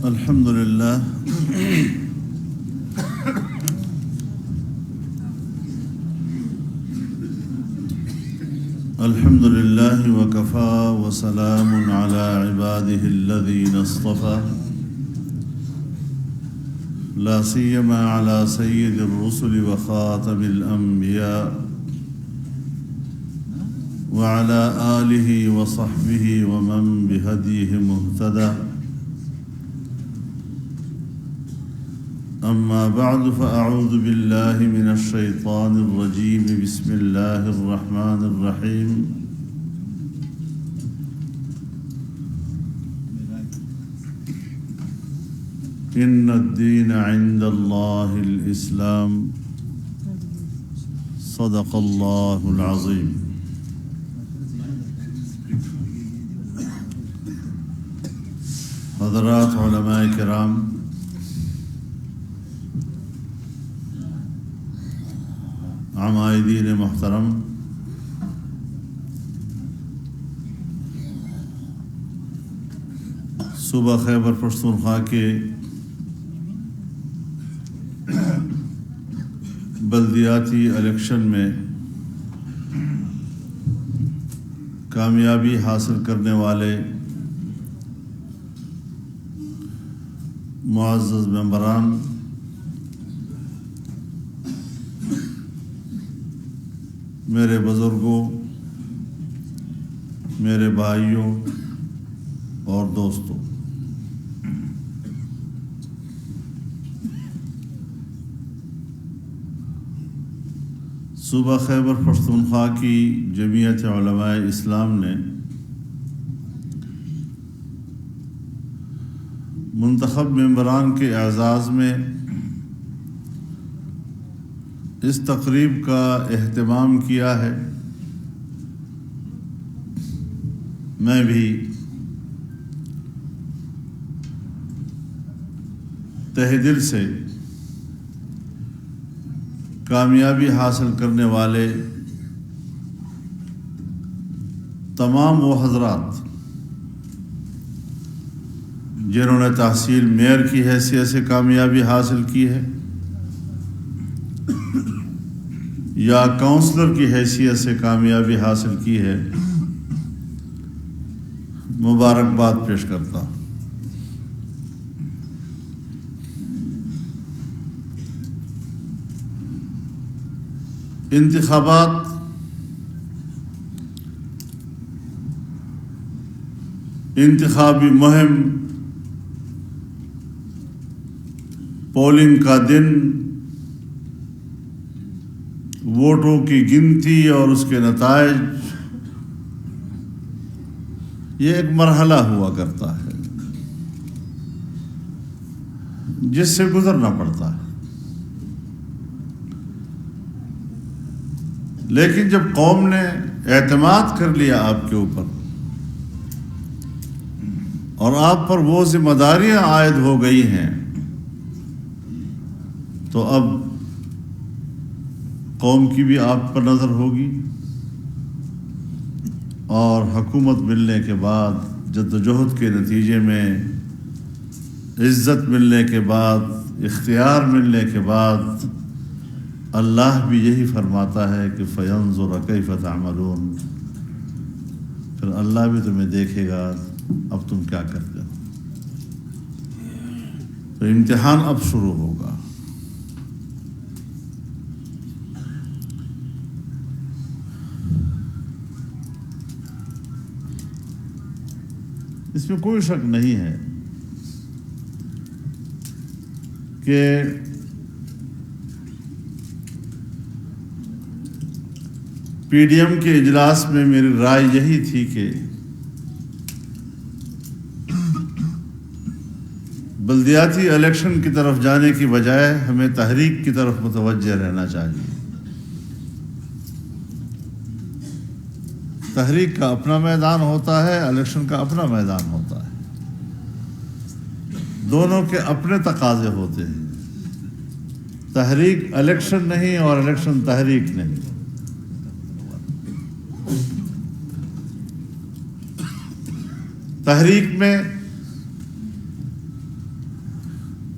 الحمد لله الحمد لله وكفى وسلام على عباده الذين اصطفى لا سيما على سيد الرسل وخاتم الأنبياء وعلى آله وصحبه ومن بهديه مهتدى أما بعد فأعوذ بالله من الشيطان الرجيم بسم الله الرحمن الرحيم إن الدين عند الله الإسلام صدق الله العظيم حضرات علماء کرام، عمائدین محترم، صوبہ خیبر پختونخوا کے بلدیاتی الیکشن میں کامیابی حاصل کرنے والے معزز ممبران، میرے بزرگوں، میرے بھائیوں اور دوستوں، صوبہ خیبر پختونخوا کی جمعیت علماء اسلام نے منتخب ممبران کے اعزاز میں اس تقریب کا اہتمام کیا ہے۔ میں بھی تہ دل سے کامیابی حاصل کرنے والے تمام وہ حضرات جنہوں نے تحصیل میئر کی حیثیت سے کامیابی حاصل کی ہے یا کونسلر کی حیثیت سے کامیابی حاصل کی ہے، مبارکباد پیش کرتا ہوں۔ انتخابی مہم، پولنگ کا دن، ووٹوں کی گنتی اور اس کے نتائج، یہ ایک مرحلہ ہوا کرتا ہے جس سے گزرنا پڑتا ہے، لیکن جب قوم نے اعتماد کر لیا آپ کے اوپر اور آپ پر وہ ذمہ داریاں عائد ہو گئی ہیں، تو اب قوم کی بھی آپ پر نظر ہوگی، اور حکومت ملنے کے بعد، جدوجہد کے نتیجے میں عزت ملنے کے بعد، اختیار ملنے کے بعد، اللہ بھی یہی فرماتا ہے کہ فَيَنْظُرَ كَيْفَ تَعْمَلُونَ، پھر اللہ بھی تمہیں دیکھے گا اب تم کیا کرتے ہو۔ تو امتحان اب شروع ہوگا۔ اس میں کوئی شک نہیں ہے کہ پی ڈی ایم کے اجلاس میں میری رائے یہی تھی کہ بلدیاتی الیکشن کی طرف جانے کی بجائے ہمیں تحریک کی طرف متوجہ رہنا چاہیے۔ تحریک کا اپنا میدان ہوتا ہے، الیکشن کا اپنا میدان ہوتا ہے، دونوں کے اپنے تقاضے ہوتے ہیں۔ تحریک الیکشن نہیں اور الیکشن تحریک نہیں۔ تحریک میں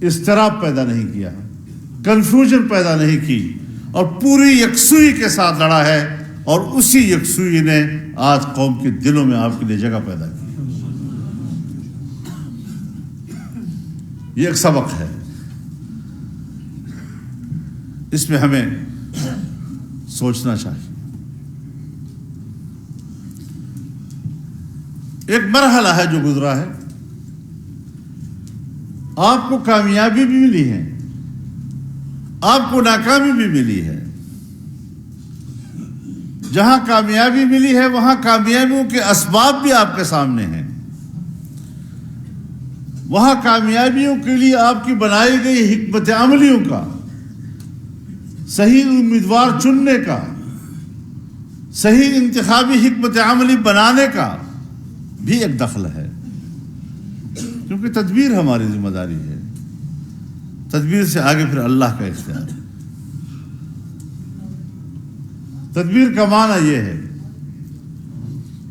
اضطراب پیدا نہیں کیا، کنفیوژن پیدا نہیں کی، اور پوری یکسوئی کے ساتھ لڑا ہے، اور اسی یکسوئی نے آج قوم کے دلوں میں آپ کے لیے جگہ پیدا کی۔ یہ ایک سبق ہے، اس میں ہمیں سوچنا چاہیے۔ ایک مرحلہ ہے جو گزرا ہے، آپ کو کامیابی بھی ملی ہے، آپ کو ناکامی بھی ملی ہے۔ جہاں کامیابی ملی ہے وہاں کامیابیوں کے اسباب بھی آپ کے سامنے ہیں، وہاں کامیابیوں کے لیے آپ کی بنائی گئی حکمت عملیوں کا، صحیح امیدوار چننے کا، صحیح انتخابی حکمت عملی بنانے کا بھی ایک دخل ہے، کیونکہ تدبیر ہماری ذمہ داری ہے۔ تدبیر سے آگے پھر اللہ کا اختیار ہے۔ تدبیر کا معنی یہ ہے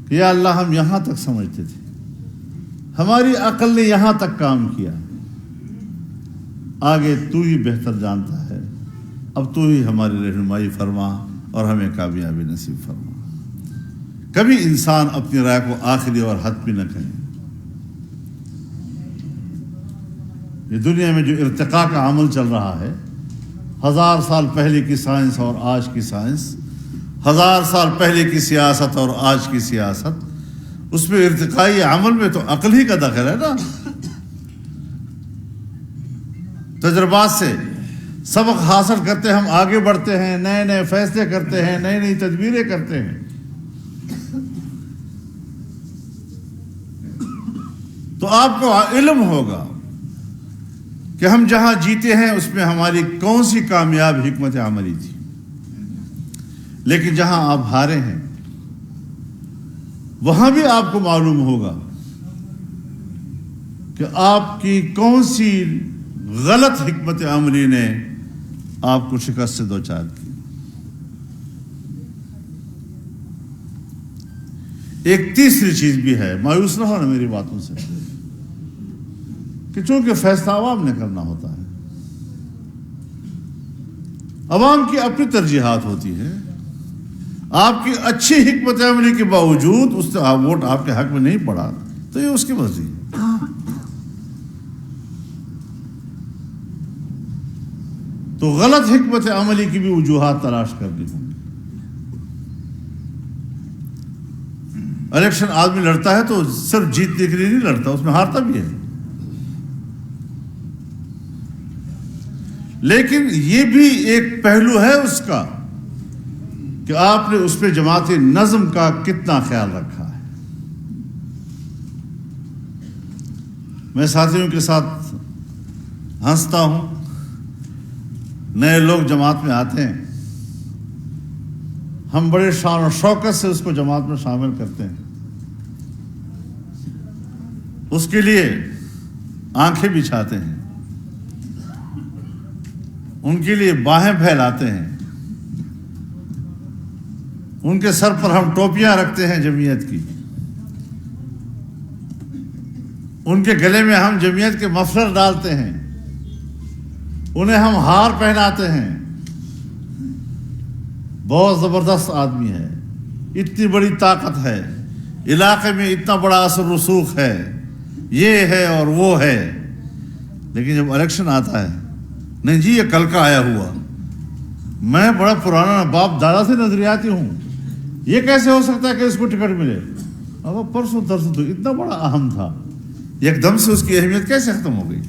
کہ یا اللہ ہم یہاں تک سمجھتے تھے، ہماری عقل نے یہاں تک کام کیا، آگے تو ہی بہتر جانتا ہے، اب تو ہی ہماری رہنمائی فرما اور ہمیں کامیابی نصیب فرما۔ کبھی انسان اپنی رائے کو آخری اور حتمی نہ کہے۔ یہ دنیا میں جو ارتقاء کا عمل چل رہا ہے، 1000 سال پہلے کی سائنس اور آج کی سائنس، 1000 سال پہلے کی سیاست اور آج کی سیاست، اس میں ارتقائی عمل میں تو عقل ہی کا دخل ہے نا۔ تجربات سے سبق حاصل کرتے ہم آگے بڑھتے ہیں، نئے نئے فیصلے کرتے ہیں، نئی نئی تدبیریں کرتے ہیں۔ تو آپ کو علم ہوگا کہ ہم جہاں جیتے ہیں اس میں ہماری کون سی کامیاب حکمت عملی تھی، لیکن جہاں آپ ہارے ہیں وہاں بھی آپ کو معلوم ہوگا کہ آپ کی کون سی غلط حکمت عملی نے آپ کو شکست سے دوچار کی۔ ایک تیسری چیز بھی ہے، مایوس نہ ہونا میری باتوں سے، کہ چونکہ فیصلہ عوام نے کرنا ہوتا ہے، عوام کی اپنی ترجیحات ہوتی ہے، آپ کی اچھی حکمت عملی کے باوجود اس نے ووٹ آپ کے حق میں نہیں پڑا تو یہ اس کی مرضی ہے۔ تو غلط حکمت عملی کی بھی وجوہات تلاش کرنی ہوں گی۔ الیکشن آدمی لڑتا ہے تو صرف جیتنے کے لیے نہیں لڑتا، اس میں ہارتا بھی ہے، لیکن یہ بھی ایک پہلو ہے اس کا کہ آپ نے اس پہ جماعت نظم کا کتنا خیال رکھا ہے۔ میں ساتھیوں کے ساتھ ہنستا ہوں، نئے لوگ جماعت میں آتے ہیں، ہم بڑے شان و شوکت سے اس کو جماعت میں شامل کرتے ہیں، اس کے لیے آنکھیں بچھاتے ہیں، ان کے لیے باہیں پھیلاتے ہیں، ان کے سر پر ہم ٹوپیاں رکھتے ہیں جمعیت کی، ان کے گلے میں ہم جمعیت کے مفلر ڈالتے ہیں، انہیں ہم ہار پہناتے ہیں۔ بہت زبردست آدمی ہے، اتنی بڑی طاقت ہے، علاقے میں اتنا بڑا اثر رسوخ ہے، یہ ہے اور وہ ہے، لیکن جب الیکشن آتا ہے، نہیں جی یہ کل کا آیا ہوا، میں بڑا پرانا باپ دادا سے نظریاتی ہوں، یہ کیسے ہو سکتا ہے کہ اس کو ٹکٹ ملے؟ اب پرسوں ترسوں تو اتنا بڑا اہم تھا، ایک دم سے اس کی اہمیت کیسے ختم ہو گئی؟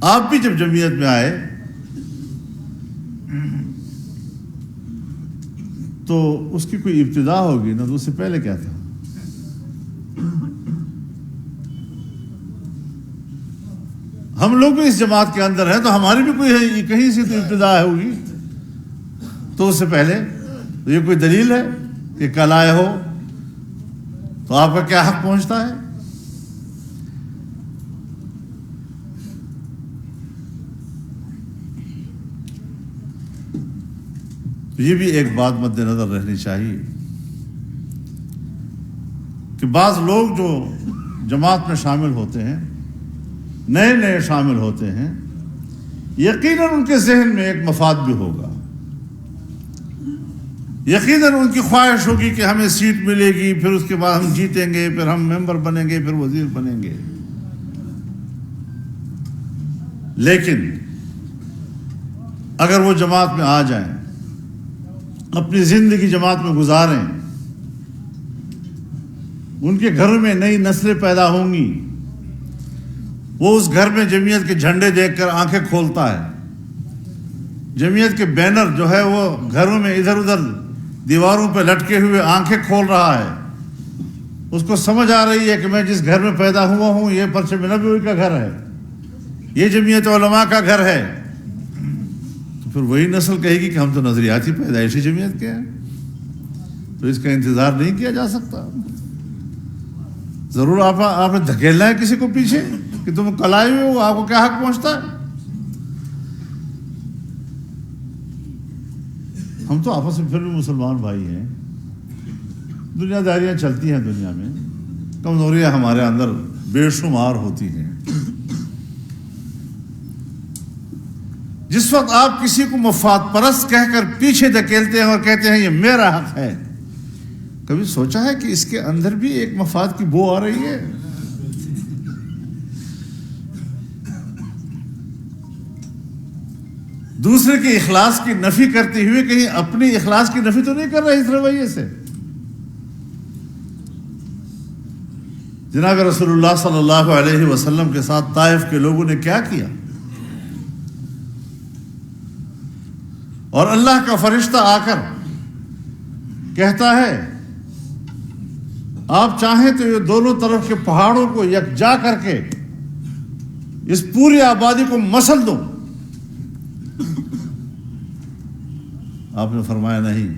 آپ بھی جب جمعیت میں آئے تو اس کی کوئی ابتدا ہوگی نا، تو اس سے پہلے کیا تھا؟ ہم لوگ بھی اس جماعت کے اندر ہیں تو ہماری بھی کوئی کہیں سے تو ابتدا ہوگی، تو اس سے پہلے تو یہ کوئی دلیل ہے کہ کل آئے ہو تو آپ کا کیا حق پہنچتا ہے؟ یہ بھی ایک بات مد نظر رہنی چاہیے کہ بعض لوگ جو جماعت میں شامل ہوتے ہیں، نئے نئے شامل ہوتے ہیں، یقیناً ان کے ذہن میں ایک مفاد بھی ہوگا، یقیناً ان کی خواہش ہوگی کہ ہمیں سیٹ ملے گی، پھر اس کے بعد ہم جیتیں گے، پھر ہم ممبر بنیں گے، پھر وزیر بنیں گے۔ لیکن اگر وہ جماعت میں آ جائیں، اپنی زندگی جماعت میں گزاریں، ان کے گھر میں نئی نسلیں پیدا ہوں گی، وہ اس گھر میں جمعیت کے جھنڈے دیکھ کر آنکھیں کھولتا ہے، جمعیت کے بینر جو ہے وہ گھروں میں ادھر ادھر دیواروں پہ لٹکے ہوئے آنکھیں کھول رہا ہے، اس کو سمجھ آ رہی ہے کہ میں جس گھر میں پیدا ہوا ہوں یہ پرچم نبوی کا گھر ہے، یہ جمعیت علماء کا گھر ہے، تو پھر وہی نسل کہے گی کہ ہم تو نظریاتی پیدائشی جمعیت کے ہیں، تو اس کا انتظار نہیں کیا جا سکتا۔ ضرور آپ نے دھکیلنا ہے کسی کو پیچھے کہ تم کل آئے ہوئے ہو، آپ کو کیا حق پہنچتا ہے؟ ہم تو آپس میں پھر بھی مسلمان بھائی ہیں، دنیا داریاں چلتی ہیں، دنیا میں کمزوریاں ہمارے اندر بے شمار ہوتی ہیں۔ جس وقت آپ کسی کو مفاد پرست کہہ کر پیچھے دھکیلتے ہیں اور کہتے ہیں یہ میرا حق ہے، کبھی سوچا ہے کہ اس کے اندر بھی ایک مفاد کی بو آ رہی ہے؟ دوسرے کے اخلاص کی نفی کرتے ہوئے کہیں اپنی اخلاص کی نفی تو نہیں کر رہے اس رویے سے؟ جناب رسول اللہ صلی اللہ علیہ وسلم کے ساتھ طائف کے لوگوں نے کیا کیا؟ اور اللہ کا فرشتہ آ کر کہتا ہے آپ چاہیں تو یہ دونوں طرف کے پہاڑوں کو یکجا کر کے اس پوری آبادی کو مسل دو۔ آپ نے فرمایا نہیں،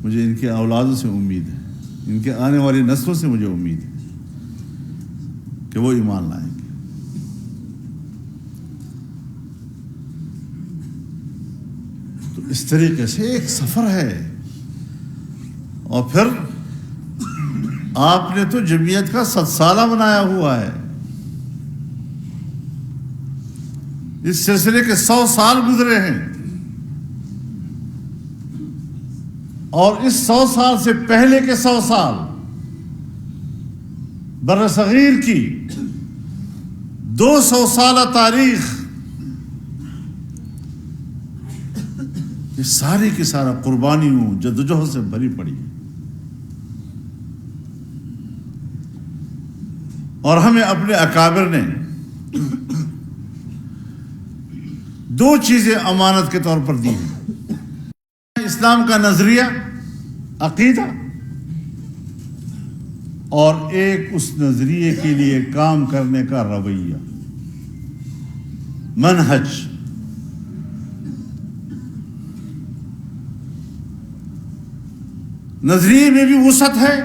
مجھے ان کے اولادوں سے امید ہے، ان کے آنے والی نسلوں سے مجھے امید ہے کہ وہ ایمان لائیں گے۔ تو اس طریقے سے ایک سفر ہے، اور پھر آپ نے تو جمعیت کا 7 سالہ بنایا ہوا ہے، اس سلسلے کے 100 سال گزرے ہیں، اور اس 100 سال سے پہلے کے 100 سال برصغیر کی 200 سالہ تاریخ، یہ ساری کی سارا قربانیوں جدوجہد سے بھری پڑی ہے، اور ہمیں اپنے اکابر نے 2 چیزیں امانت کے طور پر دی ہیں، اسلام کا نظریہ، عقیدہ، اور ایک اس نظریے کے لیے کام کرنے کا رویہ، منہج۔ نظریے میں بھی وسعت ہے،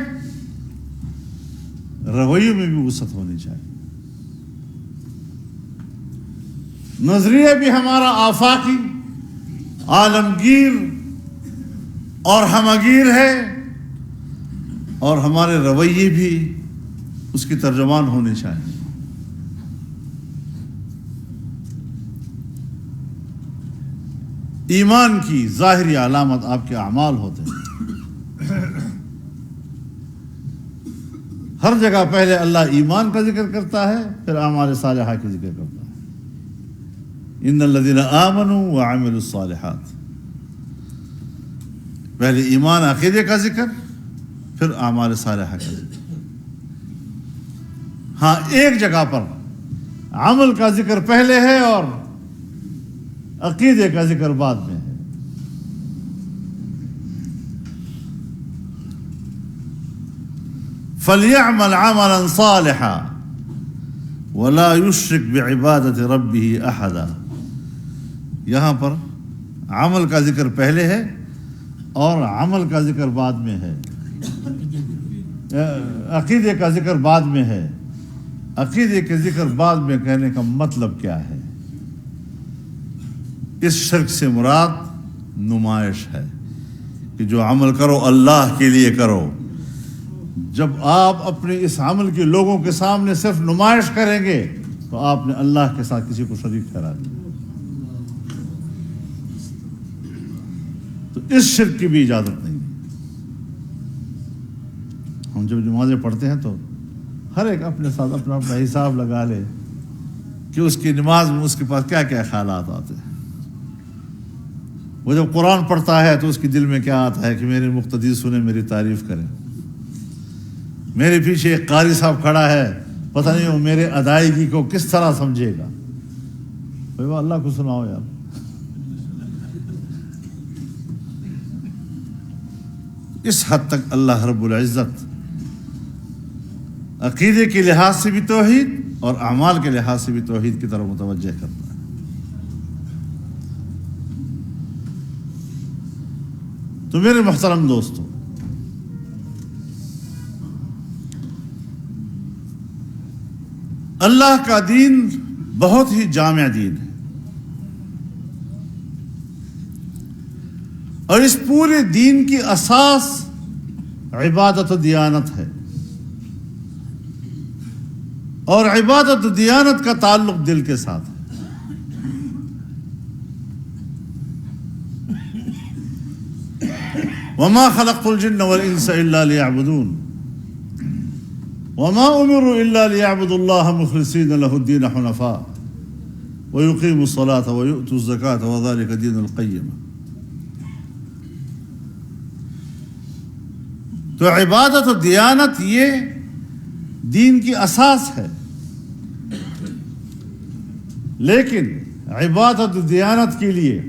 رویے میں بھی وسعت ہونی چاہیے۔ نظریہ بھی ہمارا آفاقی، عالمگیر اور ہمگیر ہے، اور ہمارے رویے بھی اس کی ترجمان ہونے چاہیے۔ ایمان کی ظاہری علامت آپ کے اعمال ہوتے ہیں۔ ہر جگہ پہلے اللہ ایمان کا ذکر کرتا ہے، پھر اعمال صالحہ کا ذکر کرتا ہے۔ ان الذین آمنوا وعملوا الصالحات، پہلے ایمان عقیدے کا ذکر، پھر اعمال صالحہ کا ذکر۔ ہاں، ایک جگہ پر عمل کا ذکر پہلے ہے اور عقیدے کا ذکر بعد میں ہے۔ فَلْيَعْمَلْ عَمَلًا صَالِحًا وَلَا يُشْرِكْ بِعِبَادَةِ رَبِّهِ أَحَدًا، یہاں پر عمل کا ذکر پہلے ہے اور عمل کا ذکر بعد میں ہے، عقیدے کا ذکر بعد میں ہے۔ عقیدے کے ذکر بعد میں کہنے کا مطلب کیا ہے؟ اس شرک سے مراد نمائش ہے کہ جو عمل کرو اللہ کے لیے کرو، جب آپ اپنے اس عمل کی لوگوں کے سامنے صرف نمائش کریں گے تو آپ نے اللہ کے ساتھ کسی کو شریک ٹھہرا دیا. تو اس شرک کی بھی اجازت نہیں. ہم جب نمازیں پڑھتے ہیں تو ہر ایک اپنے ساتھ اپنا اپنا حساب لگا لے کہ اس کی نماز میں اس کے پاس کیا کیا خیالات آتے ہیں. وہ جب قرآن پڑھتا ہے تو اس کے دل میں کیا آتا ہے کہ میرے مقتدی سنیں، میری تعریف کریں. میرے پیچھے ایک قاری صاحب کھڑا ہے، پتہ نہیں وہ میرے ادائیگی کو کس طرح سمجھے گا. بھائی اللہ کو سناؤ یار. اس حد تک اللہ رب العزت عقیدے کے لحاظ سے بھی توحید اور اعمال کے لحاظ سے بھی توحید کی طرف متوجہ کرتا ہے. تو میرے محترم دوستو، اللہ کا دین بہت ہی جامع دین ہے، اور اس پورے دین کی اساس عبادت و دیانت ہے، اور عبادت و دیانت کا تعلق دل کے ساتھ ہے. وما خلقت الجن والانس الا ليعبدون وما امروا الا ليعبدوا الله مخلصين له الدين حنفاء ويقيموا الصلاة ويؤتوا الزكاة وذلك دين القيم. تو عبادت و دیانت یہ دین کی اساس ہے، لیکن عبادت و دیانت کے لیے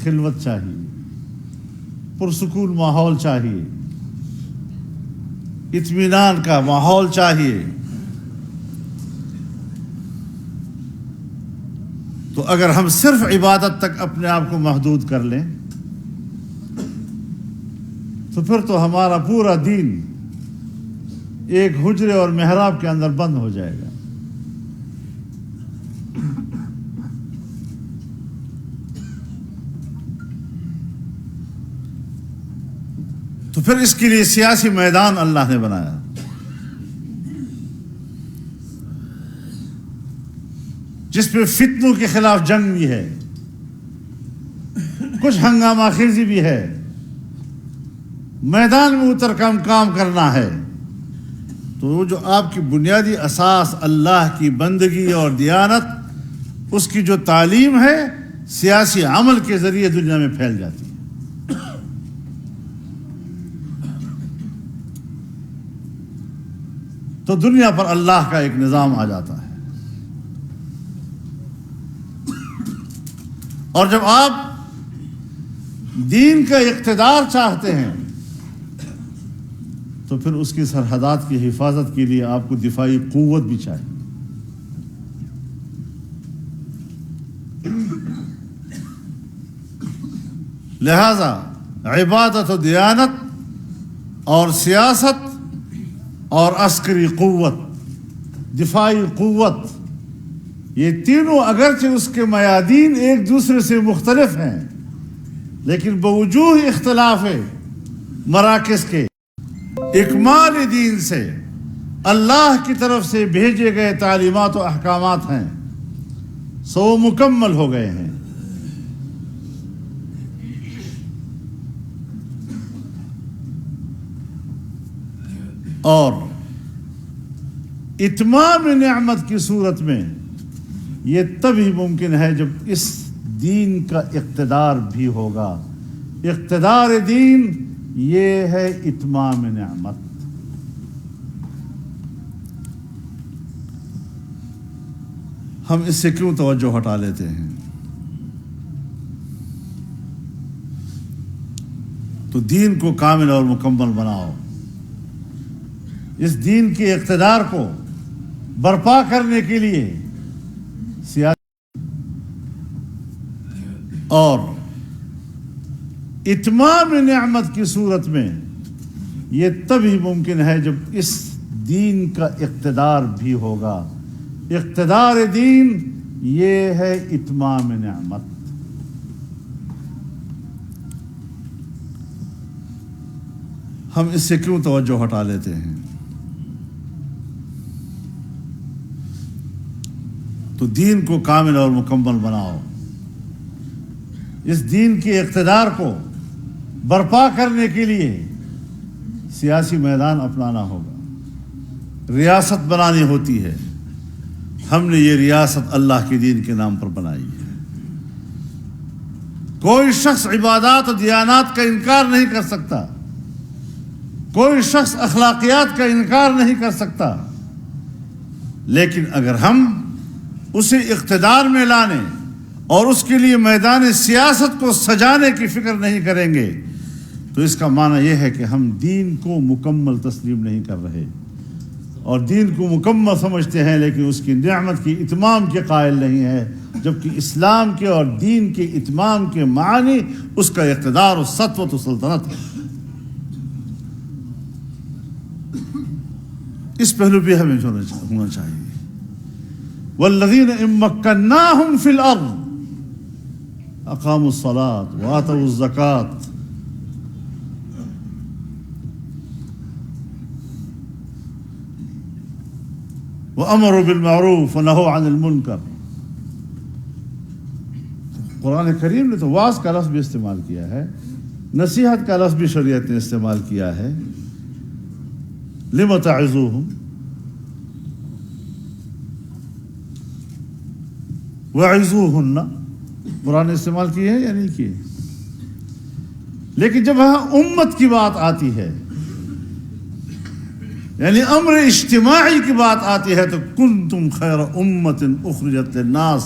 خلوت چاہیے، پرسکون ماحول چاہیے، اطمینان کا ماحول چاہیے. تو اگر ہم صرف عبادت تک اپنے آپ کو محدود کر لیں تو پھر تو ہمارا پورا دین ایک حجرے اور محراب کے اندر بند ہو جائے گا. تو پھر اس کے لیے سیاسی میدان اللہ نے بنایا، جس پہ فتنوں کے خلاف جنگ بھی ہے، کچھ ہنگامہ خیزی بھی ہے، میدان میں اتر کام کرنا ہے. تو وہ جو آپ کی بنیادی اساس اللہ کی بندگی اور دیانت، اس کی جو تعلیم ہے سیاسی عمل کے ذریعے دنیا میں پھیل جاتی ہے. تو دنیا پر اللہ کا ایک نظام آ جاتا ہے. اور جب آپ دین کا اقتدار چاہتے ہیں تو پھر اس کی سرحدات کی حفاظت کے لیے آپ کو دفاعی قوت بھی چاہیے. لہذا عبادت و دیانت اور سیاست اور عسکری قوت، دفاعی قوت، یہ تینوں اگرچہ اس کے میادین ایک دوسرے سے مختلف ہیں، لیکن بوجوہ اختلاف مراکز کے اکمال دین سے اللہ کی طرف سے بھیجے گئے تعلیمات و احکامات ہیں، سو مکمل ہو گئے ہیں. اور اتمام نعمت کی صورت میں یہ تبھی ممکن ہے جب اس دین کا اقتدار بھی ہوگا. اقتدار دین یہ ہے اتمام نعمت. ہم اس سے کیوں توجہ ہٹا لیتے ہیں؟ تو دین کو کامل اور مکمل بناؤ. اس دین کے اقتدار کو برپا کرنے کے لیے سیاسی اور اتمام نعمت کی صورت میں یہ تبھی ممکن ہے جب اس دین کا اقتدار بھی ہوگا. اقتدار دین یہ ہے اتمام نعمت. ہم اس سے کیوں توجہ ہٹا لیتے ہیں؟ تو دین کو کامل اور مکمل بناؤ. اس دین کے اقتدار کو برپا کرنے کے لیے سیاسی میدان اپنانا ہوگا، ریاست بنانی ہوتی ہے. ہم نے یہ ریاست اللہ کے دین کے نام پر بنائی ہے. کوئی شخص عبادات و دیانات کا انکار نہیں کر سکتا، کوئی شخص اخلاقیات کا انکار نہیں کر سکتا، لیکن اگر ہم اسے اقتدار میں لانے اور اس کے لیے میدان سیاست کو سجانے کی فکر نہیں کریں گے تو اس کا معنی یہ ہے کہ ہم دین کو مکمل تسلیم نہیں کر رہے، اور دین کو مکمل سمجھتے ہیں لیکن اس کی نعمت کی اتمام کے قائل نہیں ہے، جبکہ اسلام کے اور دین کے اتمام کے معنی اس کا اقتدار و سطوت و سلطنت ہے. اس پہلو پہ ہمیں ہونا چاہیے. والذین ان مکناہم فی الارض اقاموا الصلاۃ وآتوا الزکاۃ وامروا بالمعروف ونہوا عن المنکر. قرآن کریم نے تو واعظ کا لفظ بھی استعمال کیا ہے، نصیحت کا لفظ بھی شریعت نے استعمال کیا ہے. لم تعظوہم وعظوہن، قرآن نے استعمال کی ہے یا نہیں کی؟ لیکن جب وہاں امت کی بات آتی ہے، یعنی امر اجتماعی کی بات آتی ہے، تو کنتم خیر امت اخرجت للناس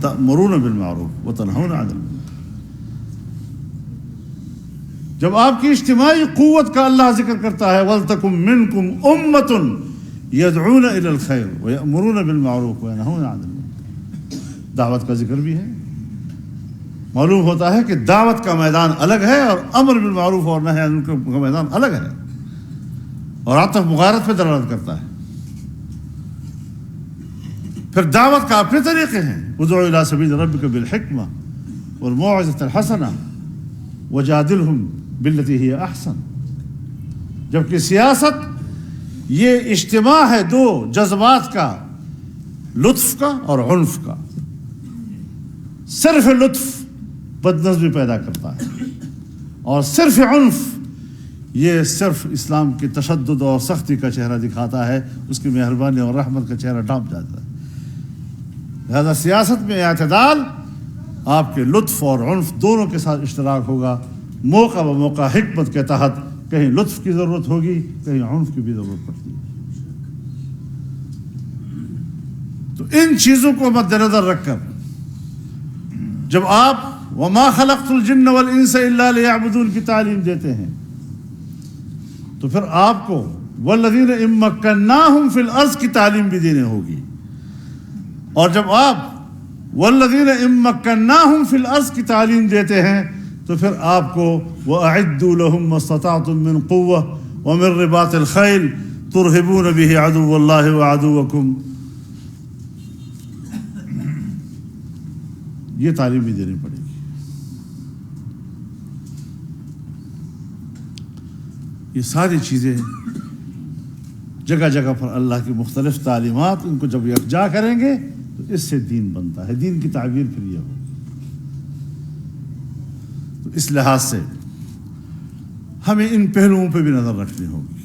تأمرون بالمعروف وتنہون عن المنکر. جب آپ کی اجتماعی قوت کا اللہ ذکر کرتا ہے وَلْتَكُمْ مِنْكُمْ أُمَّةٌ يَدْعُونَ إِلَى الْخَيْرِ وَيَأْمُرُونَ بِالْمَعْرُوفِ وَيَنْهُونَ عَنِ الْمُنكَرِ، دعوت کا ذکر بھی ہے. معلوم ہوتا ہے کہ دعوت کا میدان الگ ہے اور امر بالمعروف اور نہی عن المنکر کا میدان الگ ہے، اور عطف مغایرت پہ دلالت کرتا ہے. پھر دعوت کا اپنے طریقے ہیں، ادعو الی سبیل ربک بالحکمہ والموعظۃ الحسنہ وجادلہم باللتی ہی احسن. جبکہ سیاست یہ اجتماع ہے دو جذبات کا، لطف کا اور عنف کا. صرف لطف بدنظمی پیدا کرتا ہے، اور صرف عنف یہ صرف اسلام کی تشدد اور سختی کا چہرہ دکھاتا ہے، اس کی مہربانی اور رحمت کا چہرہ ڈھانپ جاتا ہے. لہذا سیاست میں اعتدال آپ کے لطف اور عنف دونوں کے ساتھ اشتراک ہوگا. موقع و موقع حکمت کے تحت کہیں لطف کی ضرورت ہوگی، کہیں عنف کی بھی ضرورت پڑتی ہے. تو ان چیزوں کو مد نظر رکھ کر جب آپ وما خلقت الجن والانس الا لیعبدون کی تعلیم دیتے ہیں، تو پھر آپ کو والذین ان مکناہم فی الارض کی تعلیم بھی دینے ہوگی. اور جب آپ والذین ان مکناہم فی الارض کی تعلیم دیتے ہیں تو پھر آپ کو وَأَعِدُّوا لَهُم مَّا اسْتَطَعْتُم مِّن قُوَّةٍ وَمِن رِّبَاطِ الْخَيْلِ تُرْهِبُونَ بِهِ عَدُوَّ اللَّهِ وَعَدُوَّكُمْ، یہ تعلیم بھی دینی پڑے گی. یہ ساری چیزیں جگہ جگہ پر اللہ کی مختلف تعلیمات، ان کو جب یکجا کریں گے تو اس سے دین بنتا ہے. دین کی تعبیر پھر یہ ہوگی. تو اس لحاظ سے ہمیں ان پہلوؤں پہ بھی نظر رکھنی ہوگی.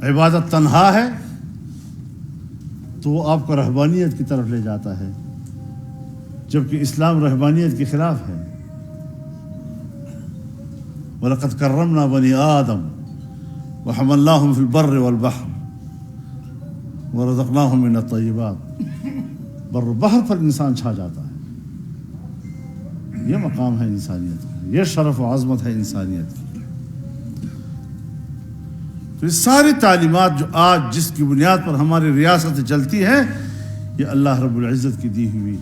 عبادت تنہا ہے تو وہ آپ کو رہبانیت کی طرف لے جاتا ہے، جبکہ اسلام رہبانیت کے خلاف ہے. وَلَقَدْ كَرَّمْنَا بَنِي آدَمَ وَحَمَلْنَاهُمْ فِي الْبَرِّ وَالْبَحْرِ وَرَزَقْنَاهُمْ مِنَ الطَّيِّبَاتِ. بر بحر پر انسان چھا جاتا ہے. یہ مقام ہے انسانیت کا، یہ شرف و عظمت ہے انسانیت کی. تو یہ ساری تعلیمات جو آج جس کی بنیاد پر ہماری ریاست چلتی ہے، یہ اللہ رب العزت کی دی ہوئی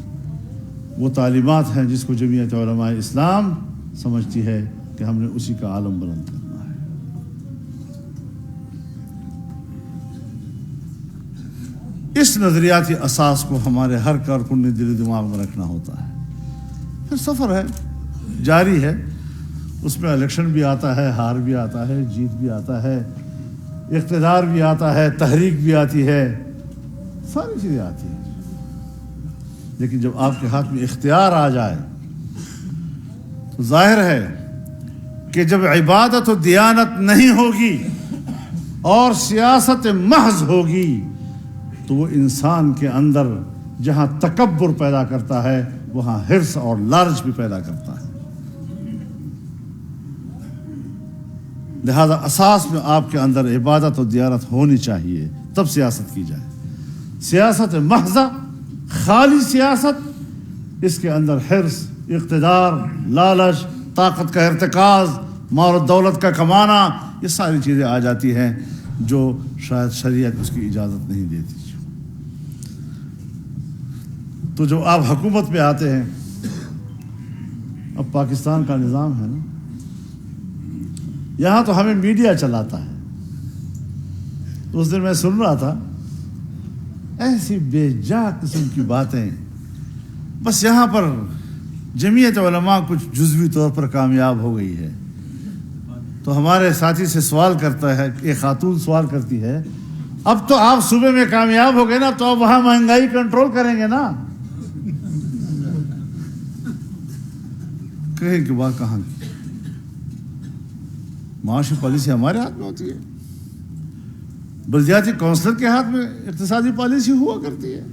وہ تعلیمات ہیں جس کو جمعیت علماء اسلام سمجھتی ہے کہ ہم نے اسی کا عالم بلند کرنا ہے. اس نظریاتی اساس کو ہمارے ہر کارکن نے دل و دماغ میں رکھنا ہوتا ہے. پھر سفر ہے، جاری ہے، اس میں الیکشن بھی آتا ہے، ہار بھی آتا ہے، جیت بھی آتا ہے، اقتدار بھی آتا ہے، تحریک بھی آتی ہے، ساری چیزیں آتی ہیں۔ لیکن جب آپ کے ہاتھ میں اختیار آ جائے تو ظاہر ہے کہ جب عبادت و دیانت نہیں ہوگی اور سیاست محض ہوگی تو وہ انسان کے اندر جہاں تکبر پیدا کرتا ہے وہاں حرص اور لالچ بھی پیدا کرتا ہے۔ لہذا اساس میں آپ کے اندر عبادت و دیانت ہونی چاہیے، تب سیاست کی جائے۔ سیاست محض، خالی سیاست، اس کے اندر حرص، اقتدار، لالچ، طاقت کا ارتکاز، مال و دولت کا کمانا، یہ ساری چیزیں آ جاتی ہیں جو شاید شریعت اس کی اجازت نہیں دیتی۔ تو جب آپ حکومت پہ آتے ہیں، اب پاکستان کا نظام ہے نا، یہاں تو ہمیں میڈیا چلاتا ہے۔ اس دن میں سن رہا تھا ایسی بے جا قسم کی باتیں، بس یہاں پر جمعیت علماء کچھ جزوی طور پر کامیاب ہو گئی ہے۔ تو ہمارے ساتھی سے سوال کرتا ہے، ایک خاتون سوال کرتی ہے، اب تو آپ صوبے میں کامیاب ہو گئے نا، تو اب وہاں مہنگائی کنٹرول کریں گے نا؟ کہیں کہ بات کہاں کی؟ معاشی پالیسی ہمارے ہاتھ میں ہوتی ہے، بلدیاتی کونسلر کے ہاتھ میں اقتصادی پالیسی ہوا کرتی ہے۔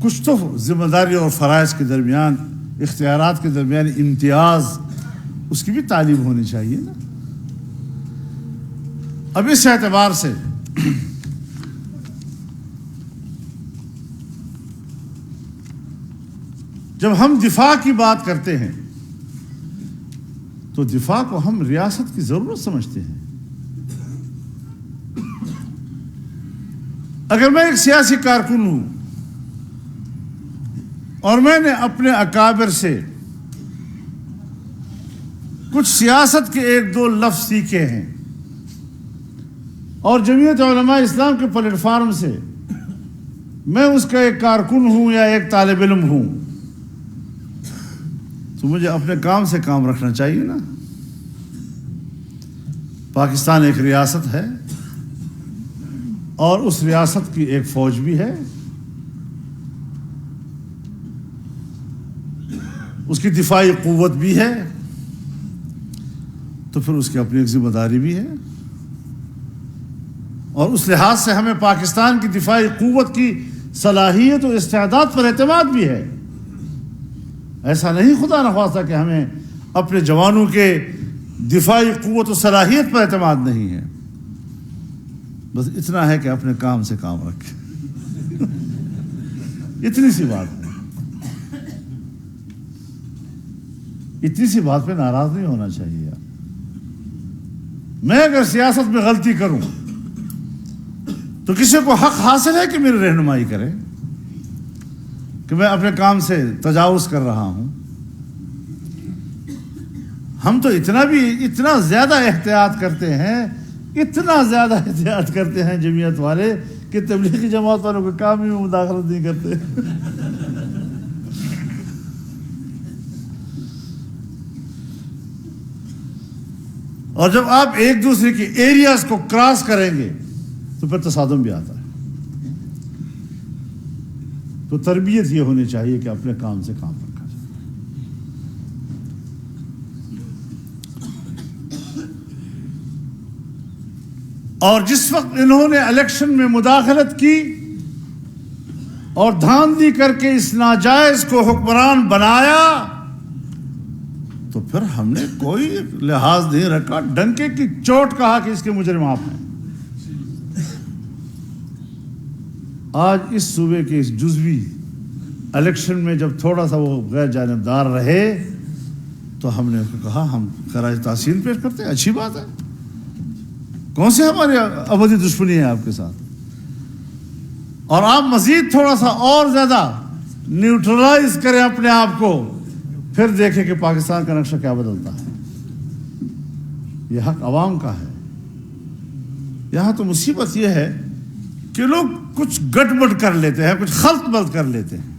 کچھ تو ذمہ داری اور فرائض کے درمیان، اختیارات کے درمیان امتیاز، اس کی بھی تعلیم ہونی چاہیے نا۔ اب اس اعتبار سے جب ہم دفاع کی بات کرتے ہیں تو دفاع کو ہم ریاست کی ضرورت سمجھتے ہیں۔ اگر میں ایک سیاسی کارکن ہوں اور میں نے اپنے اکابر سے کچھ سیاست کے ایک دو لفظ سیکھے ہیں اور جمعیت علماء اسلام کے پلیٹ فارم سے میں اس کا ایک کارکن ہوں یا ایک طالب علم ہوں، تو مجھے اپنے کام سے کام رکھنا چاہیے نا۔ پاکستان ایک ریاست ہے اور اس ریاست کی ایک فوج بھی ہے، اس کی دفاعی قوت بھی ہے، تو پھر اس کی اپنی ایک ذمہ داری بھی ہے، اور اس لحاظ سے ہمیں پاکستان کی دفاعی قوت کی صلاحیت و استعداد پر اعتماد بھی ہے۔ ایسا نہیں خدا نخواستہ کہ ہمیں اپنے جوانوں کے دفاعی قوت و صلاحیت پر اعتماد نہیں ہے، بس اتنا ہے کہ اپنے کام سے کام رکھے۔ اتنی سی بات ہے، اتنی سی بات پہ ناراض نہیں ہونا چاہیے یار۔ میں اگر سیاست میں غلطی کروں تو کسی کو حق حاصل ہے کہ میری رہنمائی کرے کہ میں اپنے کام سے تجاوز کر رہا ہوں۔ ہم تو اتنا زیادہ احتیاط کرتے ہیں، اتنا زیادہ احتیاط کرتے ہیں جمعیت والے کہ تبلیغی جماعت والوں کے کام میں مداخلت نہیں کرتے۔ اور جب آپ ایک دوسرے کی ایریاز کو کراس کریں گے تو پھر تصادم بھی آتا ہے۔ تو تربیت یہ ہونی چاہیے کہ اپنے کام سے کام رکھا جائے۔ اور جس وقت انہوں نے الیکشن میں مداخلت کی اور دھاندلی کر کے اس ناجائز کو حکمران بنایا تو پھر ہم نے کوئی لحاظ نہیں رکھا، ڈنکے کی چوٹ کہا کہ اس کے مجرم آپ ہیں۔ آج اس صوبے کے اس جزوی الیکشن میں جب تھوڑا سا وہ غیر جانبدار رہے تو ہم نے کہا ہم خراج تحسین پیش کرتے ہیں، اچھی بات ہے، کون سی ہماری ابدی دشمنی ہے آپ کے ساتھ، اور آپ مزید تھوڑا سا اور زیادہ نیوٹرلائز کریں اپنے آپ کو، پھر دیکھیں کہ پاکستان کا نقشہ کیا بدلتا ہے۔ یہ حق عوام کا ہے۔ یہاں تو مصیبت یہ ہے کہ لوگ کچھ گڑبڑ کر لیتے ہیں، کچھ خلط ملط کر لیتے ہیں۔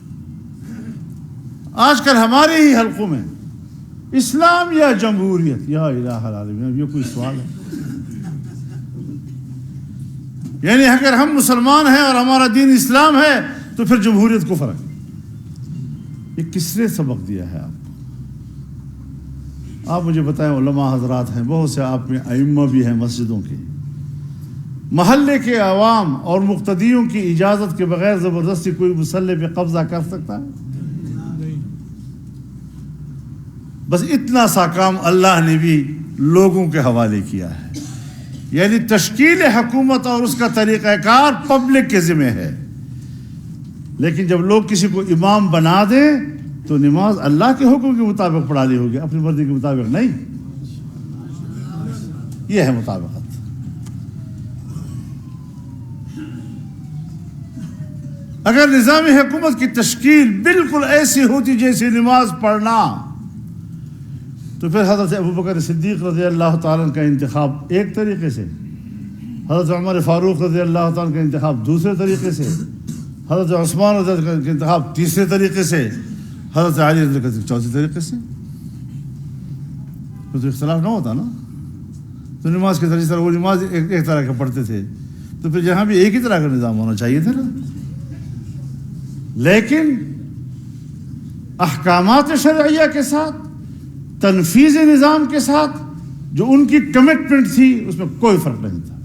آج کل ہمارے ہی حلقوں میں اسلام یا جمہوریت، یا الہ العالمین، یہ کوئی سوال ہے؟ یعنی اگر ہم مسلمان ہیں اور ہمارا دین اسلام ہے تو پھر جمہوریت کو فرق ہے؟ یہ کس نے سبق دیا ہے آپ کو؟ آپ مجھے بتائیں، علماء حضرات ہیں بہت سے، آپ میں ائمہ بھی ہیں مسجدوں کے، محلے کے عوام اور مقتدیوں کی اجازت کے بغیر زبردستی کوئی مصلی پہ قبضہ کر سکتا ہے؟ بس اتنا سا کام اللہ نے بھی لوگوں کے حوالے کیا ہے، یعنی تشکیل حکومت اور اس کا طریقہ کار پبلک کے ذمہ ہے، لیکن جب لوگ کسی کو امام بنا دیں تو نماز اللہ کے حکم کے مطابق پڑھانی ہوگی، اپنی مرضی کے مطابق نہیں۔ یہ ہے مطابقت۔ اگر نظام حکومت کی تشکیل بالکل ایسی ہوتی جیسے نماز پڑھنا، تو پھر حضرت ابوبکر صدیق رضی اللہ تعالیٰ کا انتخاب ایک طریقے سے، حضرت عمر فاروق رضی اللہ تعالیٰ کا انتخاب دوسرے طریقے سے، حضرت عثمان رضی اللہ کا انتخاب تیسرے طریقے سے، حضرت علی رضی اللہ کا چوتھے طریقے سے، تو اختلاف نہ ہوتا نا؟ تو نماز کے طریقے سے وہ نماز ایک طرح کا پڑھتے تھے، تو پھر یہاں بھی ایک ہی طرح کا نظام ہونا چاہیے تھا نا۔ لیکن احکامات شرعیہ کے ساتھ، تنفیذ نظام کے ساتھ جو ان کی کمٹمنٹ تھی، اس میں کوئی فرق نہیں تھا۔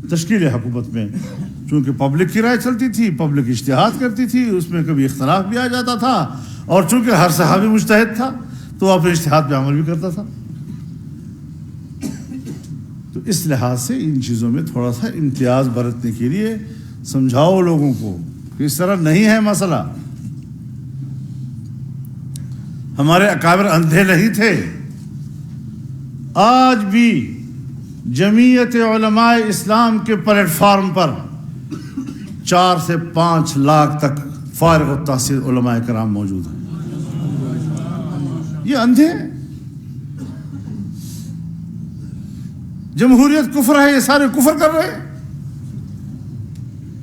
تشکیل حکومت میں چونکہ پبلک کی رائے چلتی تھی، پبلک اجتہاد کرتی تھی، اس میں کبھی اختلاف بھی آ جاتا تھا، اور چونکہ ہر صحابی مجتہد تھا تو وہ اپنے اجتہاد پہ عمل بھی کرتا تھا۔ تو اس لحاظ سے ان چیزوں میں تھوڑا سا امتیاز برتنے کے لیے سمجھاؤ لوگوں کو کہ اس طرح نہیں ہے مسئلہ۔ ہمارے اکابر اندھے نہیں تھے، آج بھی جمعیت علماء اسلام کے پلیٹ فارم پر 4 سے 5 لاکھ تک فارغ التحصیل علماء کرام موجود ہیں۔ یہ اندھے ہیں۔ جمہوریت کفر ہے، یہ سارے کفر کر رہے ہیں۔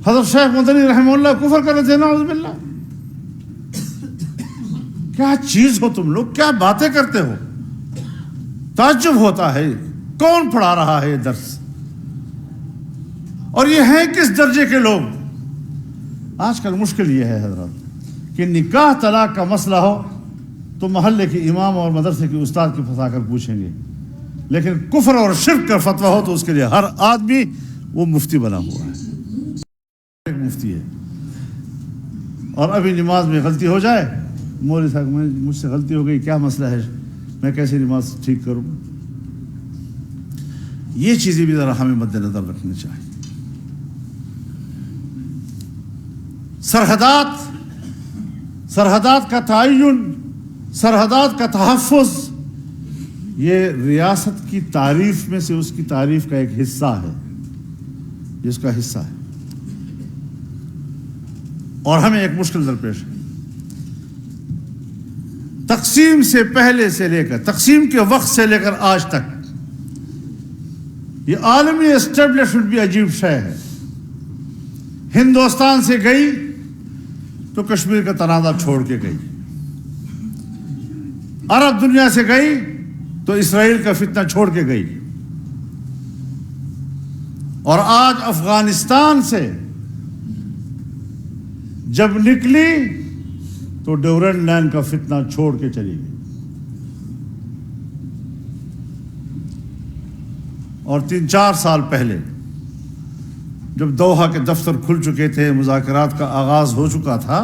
حضرت شیخ مدنی رحمہ اللہ کفر کر رہے تھے، نعوذ باللہ۔ کیا چیز ہو تم لوگ، کیا باتیں کرتے ہو؟ تعجب ہوتا ہے، کون پڑھا رہا ہے یہ درس؟ اور یہ ہیں کس درجے کے لوگ؟ آج کل مشکل یہ ہے حضرات کہ نکاح طلاق کا مسئلہ ہو تو محلے کے امام اور مدرسے کے استاد کے پھنسا کر پوچھیں گے، لیکن کفر اور شرک کا فتویٰ ہو تو اس کے لیے ہر آدمی وہ مفتی بنا ہوا ہے، ایک مفتی ہے۔ اور ابھی نماز میں غلطی ہو جائے، مولوی صاحب مجھ سے غلطی ہو گئی، کیا مسئلہ ہے، میں کیسے نماز ٹھیک کروں؟ یہ چیزیں بھی ذرا ہمیں مد نظر رکھنی چاہیے۔ سرحدات کا تعین، سرحدات کا تحفظ، یہ ریاست کی تعریف میں سے اس کی تعریف کا ایک حصہ ہے، جس کا حصہ ہے۔ اور ہمیں ایک مشکل درپیش ہے، تقسیم سے پہلے سے لے کر، تقسیم کے وقت سے لے کر آج تک یہ عالمی اسٹیبلشمنٹ بھی عجیب شے ہے۔ ہندوستان سے گئی تو کشمیر کا تنازع چھوڑ کے گئی، عرب دنیا سے گئی تو اسرائیل کا فتنہ چھوڑ کے گئی، اور آج افغانستان سے جب نکلی تو ڈیورنڈ لائن کا فتنہ چھوڑ کے چلی گئی، اور 3-4 سال پہلے جب دوحہ کے دفتر کھل چکے تھے، مذاکرات کا آغاز ہو چکا تھا،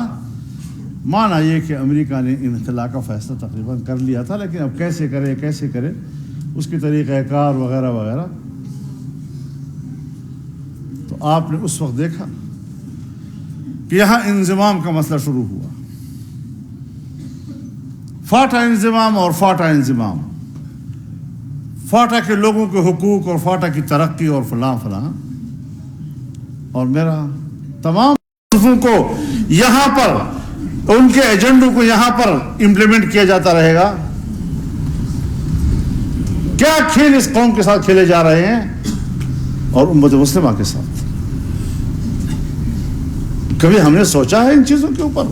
مانا یہ کہ امریکہ نے انخلا کا فیصلہ تقریباً کر لیا تھا، لیکن اب کیسے کرے اس کی طریقہ کار وغیرہ وغیرہ۔ تو آپ نے اس وقت دیکھا کہ یہاں انضمام کا مسئلہ شروع ہوا، فاٹا انضمام اور فاٹا انضمام، فاٹا کے لوگوں کے حقوق اور فاٹا کی ترقی اور فلاں فلاں، اور میرا تمام کو یہاں پر ان کے ایجنڈوں کو یہاں پر امپلیمنٹ کیا جاتا رہے گا۔ کیا کھیل اس قوم کے ساتھ کھیلے جا رہے ہیں؟ اور امت مسلمہ کے ساتھ. کبھی ہم نے سوچا ہے ان چیزوں کے اوپر؟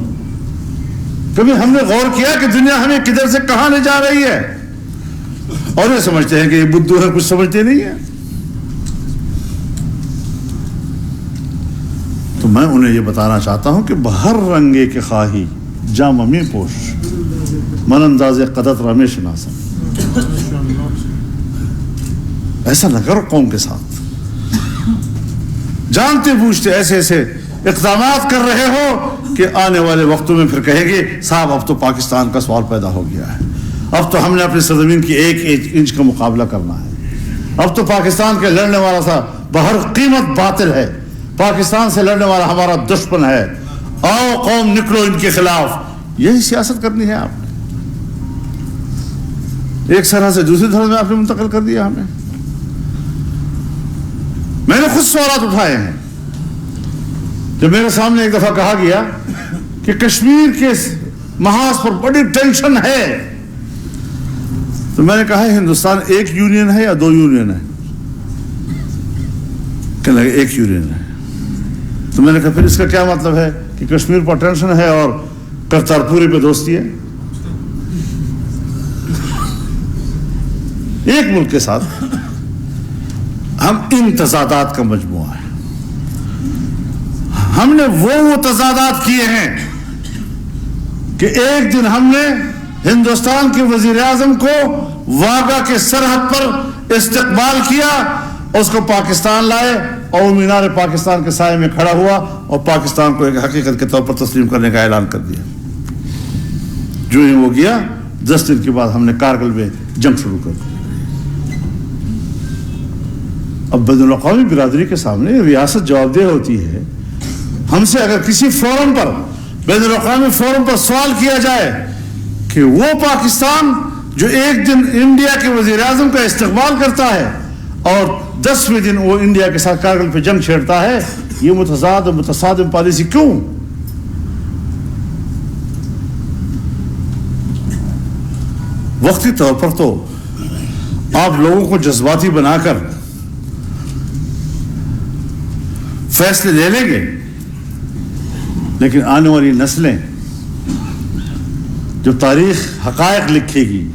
کبھی ہم نے غور کیا کہ دنیا ہمیں کدھر سے کہاں لے جا رہی ہے؟ اور یہ سمجھتے ہیں کہ یہ بدھو ہے، کچھ سمجھتے نہیں ہیں. تو میں انہیں یہ بتانا چاہتا ہوں کہ بہر رنگے کے خواہی جام میں پوش من انداز قدرت رمیش ناسا. ایسا نہ کرو قوم کے ساتھ. جانتے بوجھتے ایسے ایسے اقدامات کر رہے ہو کہ آنے والے وقتوں میں پھر کہیں گے صاحب اب تو پاکستان کا سوال پیدا ہو گیا ہے، اب تو ہم نے اپنی سرزمین کی ایک انچ کا مقابلہ کرنا ہے، اب تو پاکستان کے لڑنے والا تھا بہر قیمت باطل ہے، پاکستان سے لڑنے والا ہمارا دشمن ہے، آؤ قوم نکلو ان کے خلاف. یہی سیاست کرنی ہے آپ نے. ایک سرحد سے دوسری سرحد میں آپ نے منتقل کر دیا ہمیں. میں نے خود سوالات اٹھائے ہیں. جب میرے سامنے ایک دفعہ کہا گیا کہ کشمیر کے محاذ پر بڑی ٹینشن ہے، تو میں نے کہا ہندوستان ایک یونین ہے یا دو یونین ہے؟ کہنے لگے ایک یونین ہے. تو میں نے کہا پھر اس کا کیا مطلب ہے کہ کشمیر پر ٹینشن ہے اور کرتارپوری پہ دوستی ہے؟ ایک ملک کے ساتھ ہم ان تضادات کا مجموعہ ہے. ہم نے وہ تضادات کیے ہیں کہ ایک دن ہم نے ہندوستان کے وزیر اعظم کو واگا کے سرحد پر استقبال کیا، اس کو پاکستان لائے اور وہ مینار پاکستان کے سائے میں کھڑا ہوا اور پاکستان کو ایک حقیقت کے طور پر تسلیم کرنے کا اعلان کر دیا. جو ہی وہ گیا 10 دن کے بعد ہم نے کارگل میں جنگ شروع کر دی. اب بین الاقوامی برادری کے سامنے ریاست جواب دہ ہوتی ہے. ہم سے اگر کسی فورم پر، بین الاقوامی فورم پر سوال کیا جائے کہ وہ پاکستان جو ایک دن انڈیا کے وزیر اعظم کا استقبال کرتا ہے اور 10ویں دن وہ انڈیا کے ساتھ کارگل پہ جنگ چھیڑتا ہے، یہ متضاد و متصادم پالیسی کیوں؟ وقتی طور پر تو آپ لوگوں کو جذباتی بنا کر فیصلے لے لیں گے، لیکن آنے والی نسلیں جو تاریخ حقائق لکھے گی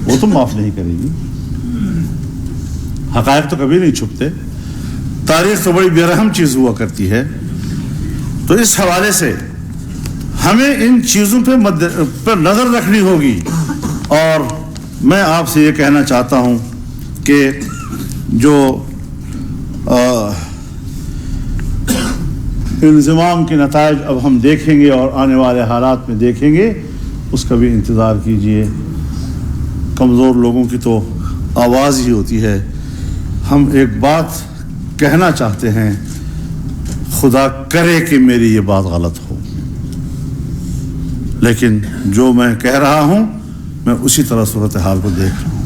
وہ تو معاف نہیں کرے گی. حقائق تو کبھی نہیں چھپتے. تاریخ تو بڑی بے رحم چیز ہوا کرتی ہے. تو اس حوالے سے ہمیں ان چیزوں پہ نظر رکھنی ہوگی. اور میں آپ سے یہ کہنا چاہتا ہوں کہ جو انضمام کے نتائج اب ہم دیکھیں گے اور آنے والے حالات میں دیکھیں گے، اس کا بھی انتظار کیجئے. کمزور لوگوں کی تو آواز ہی ہوتی ہے. ہم ایک بات کہنا چاہتے ہیں، خدا کرے کہ میری یہ بات غلط ہو، لیکن جو میں کہہ رہا ہوں میں اسی طرح صورتحال کو دیکھ رہا ہوں.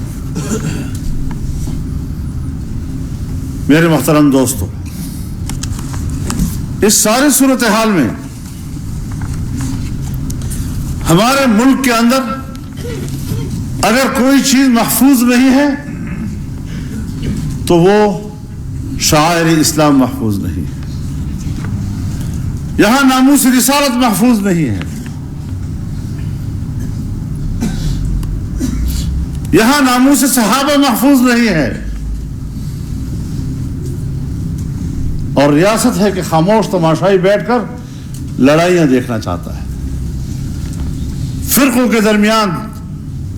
میرے محترم دوستو، اس ساری صورتحال میں ہمارے ملک کے اندر اگر کوئی چیز محفوظ نہیں ہے تو وہ شعائر اسلام محفوظ نہیں ہے. یہاں ناموس رسالت محفوظ نہیں ہے. یہاں ناموس صحابہ محفوظ نہیں ہے. اور ریاست ہے کہ خاموش تماشائی بیٹھ کر لڑائیاں دیکھنا چاہتا ہے. فرقوں کے درمیان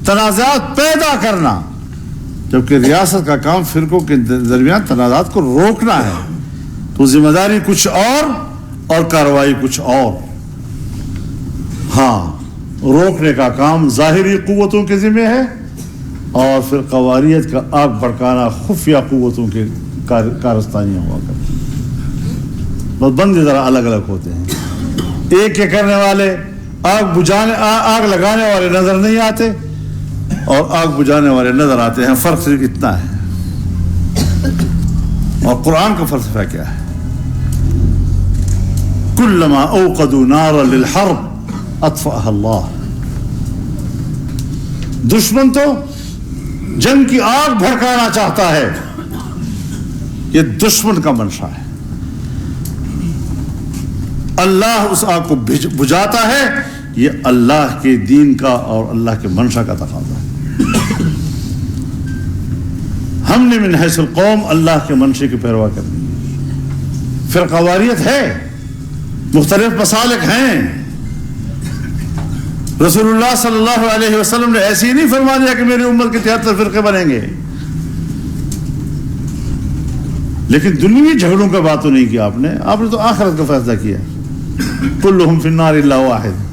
تنازعات پیدا کرنا، جبکہ ریاست کا کام فرقوں کے درمیان تنازعات کو روکنا ہے. تو ذمہ داری کچھ اور کارروائی کچھ اور. ہاں، روکنے کا کام ظاہری قوتوں کے ذمہ ہے اور پھر قواریت کا آگ بھڑکانا خفیہ قوتوں کے کارستانیاں ہوا کرتی ہیں. بس بندے ذرا الگ الگ ہوتے ہیں. ایک کے کرنے والے آگ لگانے والے نظر نہیں آتے اور آگ بجھانے والے نظر آتے ہیں. فرق صرف اتنا ہے. اور قرآن کا فلسفہ کیا ہے؟ کلما اوقدوا نارا للحرب اطفأها اللہ. دشمن تو جنگ کی آگ بھڑکانا چاہتا ہے یہ دشمن کا منشا ہے. اللہ اس آگ کو بجھاتا ہے، یہ اللہ کے دین کا اور اللہ کے منشا کا تقاضا ہے. ہم نے من حیث القوم اللہ کے منشے کی پیروی کرنی ہے. فرقواریت ہے، مختلف مسالک ہیں. رسول اللہ صلی اللہ علیہ وسلم نے ایسی ہی نہیں فرما دیا کہ میری امت کے 73 فرقے بنیں گے. لیکن دنیوی جھگڑوں کا بات تو نہیں کیا آپ نے تو آخرت کا فیصلہ کیا. کلہم فی النار الا واحد.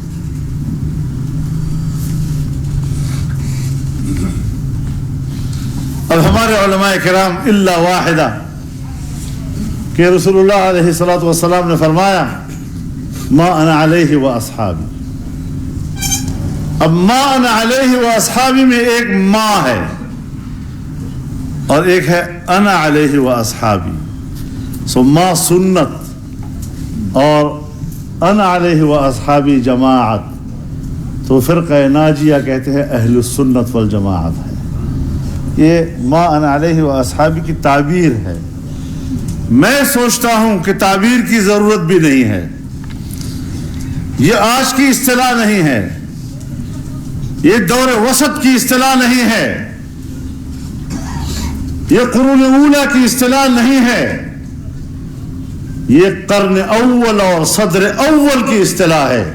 اب ہمارے علماء کرام الا واحدہ کہ رسول اللہ علیہ الصلوۃ والسلام نے فرمایا ما انا علیہ و اصحابی. اب ما انا علیہ و اصحابی میں ایک ما ہے اور ایک ہے انا علیہ و اصحابی. سو ما سنت اور انا علیہ و اصحابی جماعت. تو فرقہ ناجیہ کہتے ہیں اہل السنت والجماعت ہے. یہ ما انا علیہ و اصحابی کی تعبیر ہے. میں سوچتا ہوں کہ تعبیر کی ضرورت بھی نہیں ہے. یہ آج کی اصطلاح نہیں ہے، یہ دور وسط کی اصطلاح نہیں ہے، یہ قرون اولیٰ کی اصطلاح نہیں ہے، یہ قرن اول اور صدر اول کی اصطلاح ہے.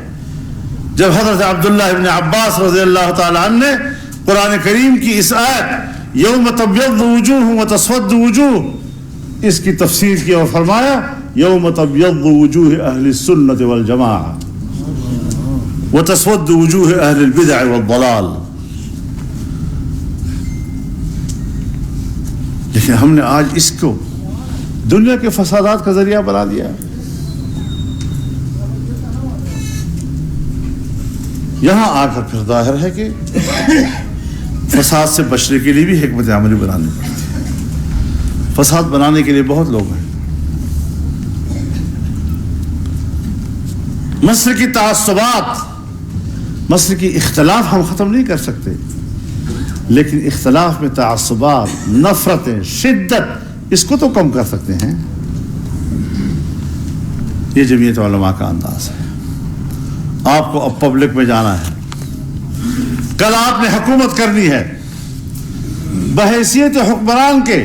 جب حضرت عبداللہ ابن عباس رضی اللہ تعالی عنہ نے قرآن کریم کی اس آیت یوم تبیض وجوہ وتسود وجوہ اس کی تفسیر کی اور فرمایا یوم تبیض وجوہ اہل السنت والجماعہ وتسود وجوہ اہل البدع والضلال. لیکن ہم نے آج اس کو دنیا کے فسادات کا ذریعہ بنا دیا. یہاں آ کر پھر ظاہر ہے کہ فساد سے بچنے کے لیے بھی حکمت عملی بنانی پڑتی ہے. فساد بنانے کے لیے بہت لوگ ہیں. مسلکی تعصبات، مسلکی اختلاف ہم ختم نہیں کر سکتے، لیکن اختلاف میں تعصبات، نفرتیں، شدت، اس کو تو کم کر سکتے ہیں. یہ جمعیت علماء کا انداز ہے. آپ کو اب پبلک میں جانا ہے، کل آپ نے حکومت کرنی ہے. بحیثیت حکمران کے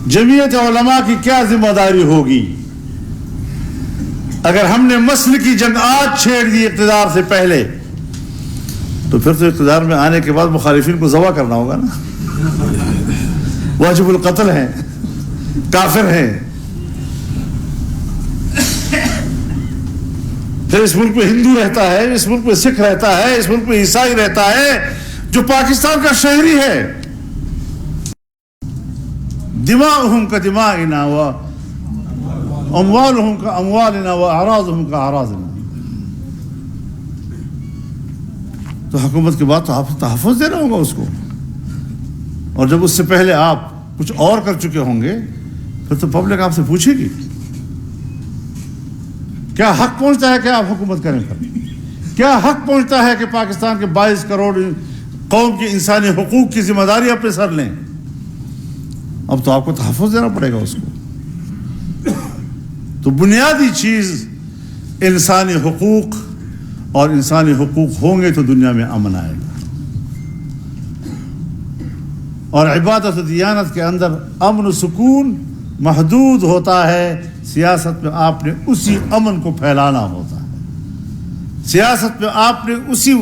جمعیت علماء کی کیا ذمہ داری ہوگی؟ اگر ہم نے مسلکی جنگ آج چھیڑ دی اقتدار سے پہلے، تو پھر تو اقتدار میں آنے کے بعد مخالفین کو ذبح کرنا ہوگا نا. واجب القتل ہیں، کافر ہیں. پھر اس ملک میں ہندو رہتا ہے، اس ملک میں سکھ رہتا ہے، اس ملک میں عیسائی رہتا ہے جو پاکستان کا شہری ہے. دماؤہم کا دمائنا و اموالہم کا اموالنا و اعراضہم کا اعراضنا. تو حکومت کے بعد تو آپ تحفظ دینا ہوگا اس کو. اور جب اس سے پہلے آپ کچھ اور کر چکے ہوں گے پھر تو پبلک آپ سے پوچھے گی کیا حق پہنچتا ہے کہ آپ حکومت کریں. کیا حق پہنچتا ہے کہ پاکستان کے 22 کروڑ قوم کی انسانی حقوق کی ذمہ داری اپنے سر لیں. اب تو آپ کو تحفظ دینا پڑے گا اس کو. تو بنیادی چیز انسانی حقوق، اور انسانی حقوق ہوں گے تو دنیا میں امن آئے گا. اور عبادت و دیانت کے اندر امن و سکون محدود ہوتا ہے. سیاست میں آپ نے اسی امن کو پھیلانا ہوتا ہے. سیاست میں آپ نے اسی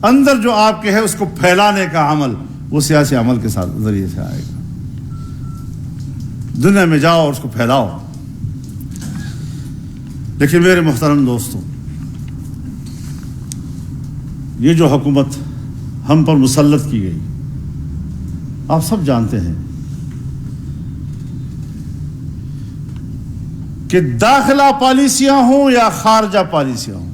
اندر جو آپ کے ہے اس کو پھیلانے کا عمل، وہ سیاسی عمل کے ساتھ ذریعے سے آئے گا. دنیا میں جاؤ اور اس کو پھیلاؤ. لیکن میرے محترم دوستوں، یہ جو حکومت ہم پر مسلط کی گئی، آپ سب جانتے ہیں کہ داخلہ پالیسیاں ہوں یا خارجہ پالیسیاں ہوں،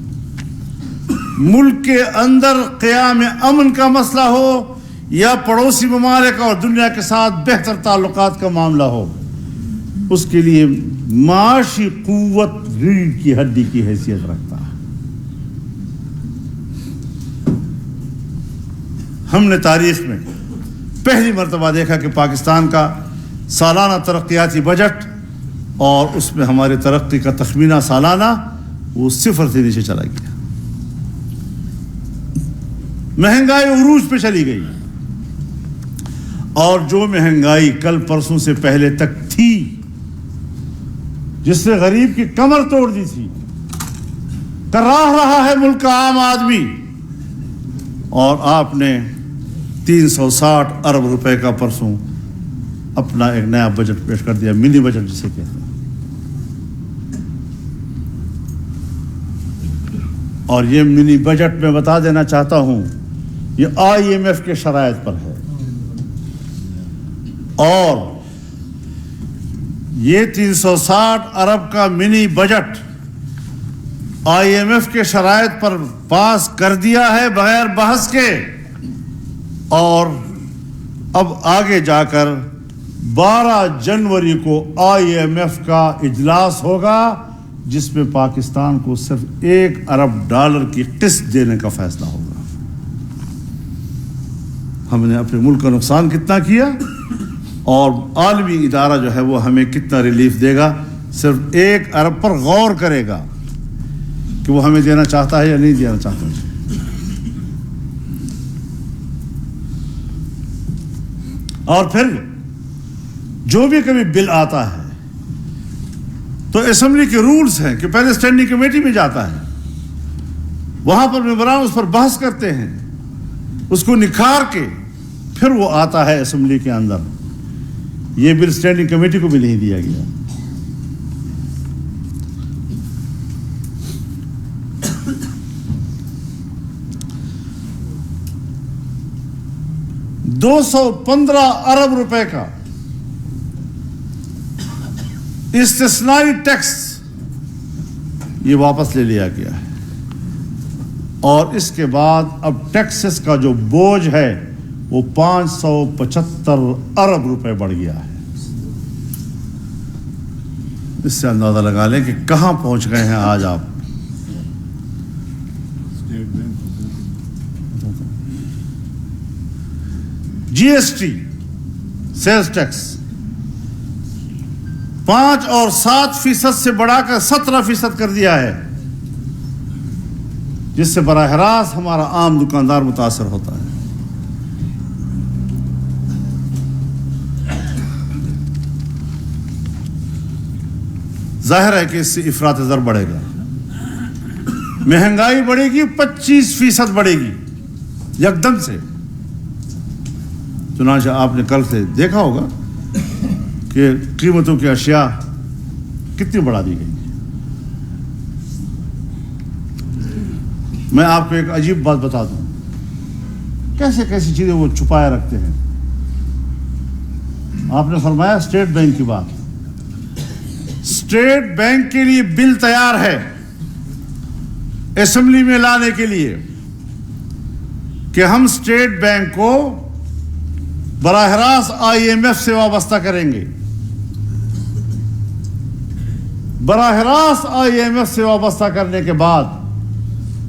ملک کے اندر قیام امن کا مسئلہ ہو یا پڑوسی ممالک اور دنیا کے ساتھ بہتر تعلقات کا معاملہ ہو، اس کے لیے معاشی قوت ریڑھ کی ہڈی کی حیثیت رکھتا ہے. ہم نے تاریخ میں پہلی مرتبہ دیکھا کہ پاکستان کا سالانہ ترقیاتی بجٹ اور اس میں ہماری ترقی کا تخمینہ سالانہ وہ 0 سے نیچے چلا گیا. مہنگائی عروج پہ چلی گئی، اور جو مہنگائی کل پرسوں سے پہلے تک تھی، جس نے غریب کی کمر توڑ دی تھی، کراہ رہا ہے ملک کا عام آدمی، اور آپ نے 360 ارب روپے کا پرسوں اپنا ایک نیا بجٹ پیش کر دیا، منی بجٹ جسے کہتے ہیں. اور یہ منی بجٹ میں بتا دینا چاہتا ہوں، یہ IMF کے شرائط پر ہے، اور یہ 360 ارب کا منی بجٹ IMF کے شرائط پر پاس کر دیا ہے بغیر بحث کے. اور اب آگے جا کر 12 جنوری کو IMF کا اجلاس ہوگا، جس میں پاکستان کو صرف $1 ارب کی قسط دینے کا فیصلہ ہوگا. ہم نے اپنے ملک کا نقصان کتنا کیا، اور عالمی ادارہ جو ہے وہ ہمیں کتنا ریلیف دے گا، صرف 1 ارب پر غور کرے گا کہ وہ ہمیں دینا چاہتا ہے یا نہیں دینا چاہتا ہے. اور پھر جو بھی کبھی بل آتا ہے تو اسمبلی کے رولز ہیں کہ پہلے اسٹینڈنگ کمیٹی میں جاتا ہے، وہاں پر ممبران اس پر بحث کرتے ہیں، اس کو نکھار کے پھر وہ آتا ہے اسمبلی کے اندر. یہ بل اسٹینڈنگ کمیٹی کو بھی نہیں دیا گیا. $215 ارب کا استثنائی ٹیکس یہ واپس لے لیا گیا ہے، اور اس کے بعد اب ٹیکسز کا جو بوجھ ہے وہ $575 ارب بڑھ گیا ہے. اس سے اندازہ لگا لیں کہ کہاں پہنچ گئے ہیں آج آپ. GST سیلز ٹیکس 5 اور 7% سے بڑھا کر 17% کر دیا ہے، جس سے براہ راست ہمارا عام دکاندار متاثر ہوتا ہے. ظاہر ہے کہ اس سے افراط زر بڑھے گا، مہنگائی بڑھے گی، 25% بڑھے گی یکدم سے. چنانچہ آپ نے کل سے دیکھا ہوگا کہ قیمتوں کی اشیاء کتنی بڑھا دی گئی. میں آپ کو ایک عجیب بات بتا دوں، کیسے کیسی چیزیں وہ چھپائے رکھتے ہیں. آپ نے فرمایا اسٹیٹ بینک کی بات، اسٹیٹ بینک کے لیے بل تیار ہے اسمبلی میں لانے کے لیے کہ ہم اسٹیٹ بینک کو براہ راست IMF سے وابستہ کریں گے. براہ راست IMF سے وابستہ کرنے کے بعد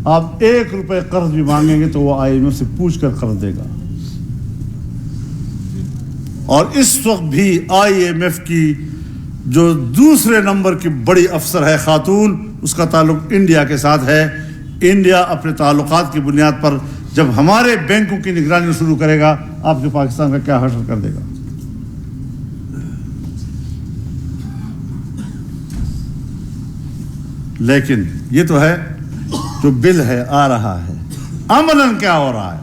آپ $1 قرض بھی مانگیں گے تو وہ IMF سے پوچھ کر قرض دے گا. اور اس وقت بھی IMF کی جو دوسرے نمبر کی بڑی افسر ہے خاتون، اس کا تعلق انڈیا کے ساتھ ہے. انڈیا اپنے تعلقات کی بنیاد پر جب ہمارے بینکوں کی نگرانی شروع کرے گا، آپ کے پاکستان کا کیا حشر کر دے گا. لیکن یہ تو ہے جو بل ہے آ رہا ہے. عملاً کیا ہو رہا ہے؟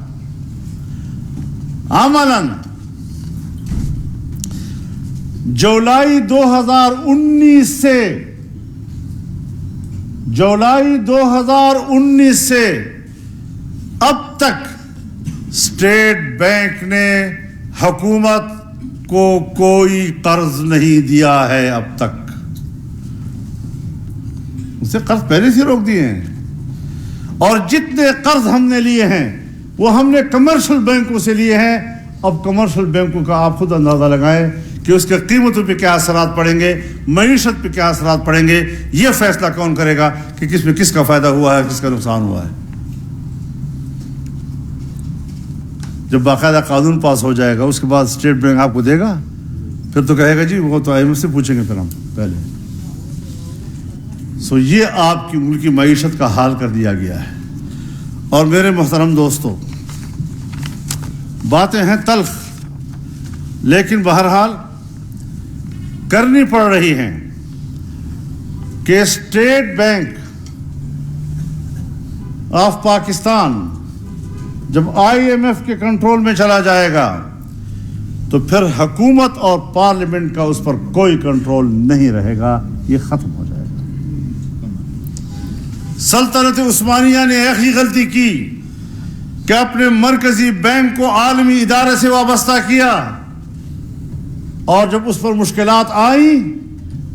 عملاً جولائی 2019 سے اب تک اسٹیٹ بینک نے حکومت کو کوئی قرض نہیں دیا ہے. اب تک اسے قرض پہلے سے روک دیے ہیں، اور جتنے قرض ہم نے لیے ہیں وہ ہم نے کمرشل بینکوں سے لیے ہیں. اب کمرشل بینکوں کا آپ خود اندازہ لگائیں کہ اس کے قیمتوں پہ کیا اثرات پڑیں گے، معیشت پہ کیا اثرات پڑیں گے. یہ فیصلہ کون کرے گا کہ کس میں کس کا فائدہ ہوا ہے، کس کا نقصان ہوا ہے. جب باقاعدہ قانون پاس ہو جائے گا اس کے بعد اسٹیٹ بینک آپ کو دے گا پھر تو کہے گا جی وہ تو IMF سے پوچھیں گے پھر ہم پہلے. یہ آپ کی ملکی معیشت کا حال کر دیا گیا ہے. اور میرے محترم دوستو، باتیں ہیں تلخ، لیکن بہرحال کرنی پڑ رہی ہیں کہ اسٹیٹ بینک آف پاکستان جب IMF کے کنٹرول میں چلا جائے گا تو پھر حکومت اور پارلیمنٹ کا اس پر کوئی کنٹرول نہیں رہے گا، یہ ختم ہو جائے گا. سلطنت عثمانیہ نے ایک ہی غلطی کی کہ اپنے مرکزی بینک کو عالمی ادارے سے وابستہ کیا، اور جب اس پر مشکلات آئیں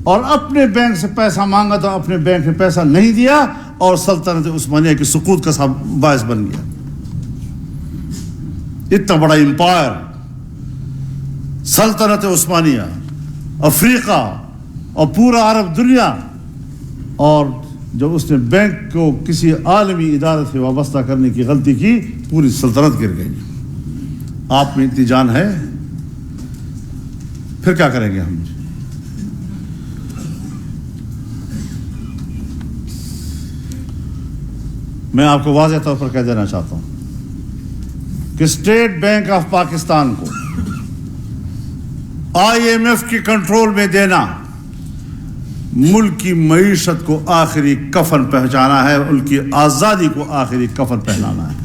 اور اپنے بینک سے پیسہ مانگا تو اپنے بینک نے پیسہ نہیں دیا اور سلطنت عثمانیہ کی سقوط کا باعث بن گیا. اتنا بڑا امپائر سلطنت عثمانیہ، افریقہ اور پورا عرب دنیا، اور جب اس نے بینک کو کسی عالمی ادارے سے وابستہ کرنے کی غلطی کی، پوری سلطنت گر گئی. آپ میں اتنی جان ہے، پھر کیا کریں گے ہم؟ میں آپ کو واضح طور پر کہہ دینا چاہتا ہوں کہ اسٹیٹ بینک آف پاکستان کو IMF کے کنٹرول میں دینا ملک کی معیشت کو آخری کفن پہنچانا ہے، ان کی آزادی کو آخری کفن پہنانا ہے.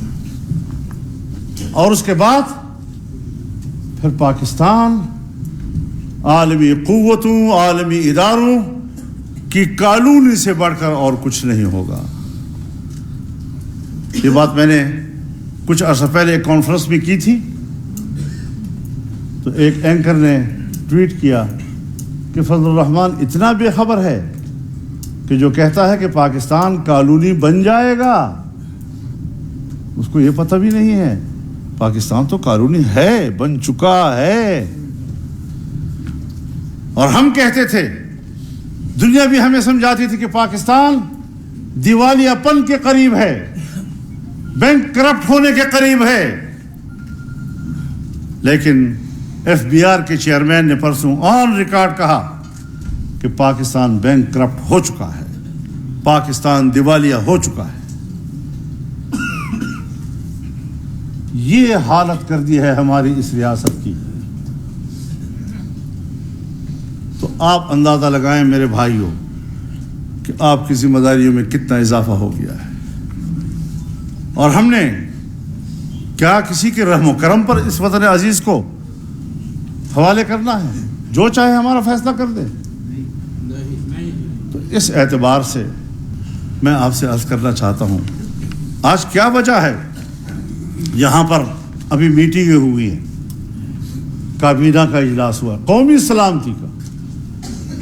اور اس کے بعد پھر پاکستان عالمی قوتوں، عالمی اداروں کی کالونی سے بڑھ کر اور کچھ نہیں ہوگا. یہ بات میں نے کچھ عرصہ پہلے ایک کانفرنس میں کی تھی، تو ایک اینکر نے ٹویٹ کیا کہ فضل الرحمان اتنا بے خبر ہے کہ جو کہتا ہے کہ پاکستان کالونی بن جائے گا، اس کو یہ پتہ بھی نہیں ہے پاکستان تو کالونی ہے، بن چکا ہے. اور ہم کہتے تھے، دنیا بھی ہمیں سمجھاتی تھی کہ پاکستان دیوالیہ پن کے قریب ہے، بینک کرپٹ ہونے کے قریب ہے. لیکن FBR کے چیئرمین نے پرسوں آن ریکارڈ کہا کہ پاکستان بینک کرپٹ ہو چکا ہے، پاکستان دیوالیہ ہو چکا ہے. یہ حالت کر دی ہے ہماری اس ریاست کی. تو آپ اندازہ لگائیں میرے بھائیوں کہ آپ کی ذمہ داریوں میں کتنا اضافہ ہو گیا ہے. اور ہم نے کیا کسی کے رحم و کرم پر اس وطن عزیز کو حوالے کرنا ہے؟ جو چاہے ہمارا فیصلہ کر دے. تو اس اعتبار سے میں آپ سے عرض کرنا چاہتا ہوں، آج کیا وجہ ہے یہاں پر ابھی میٹنگیں ہوئی ہیں، کابینہ کا اجلاس ہوا، قومی سلامتی کا،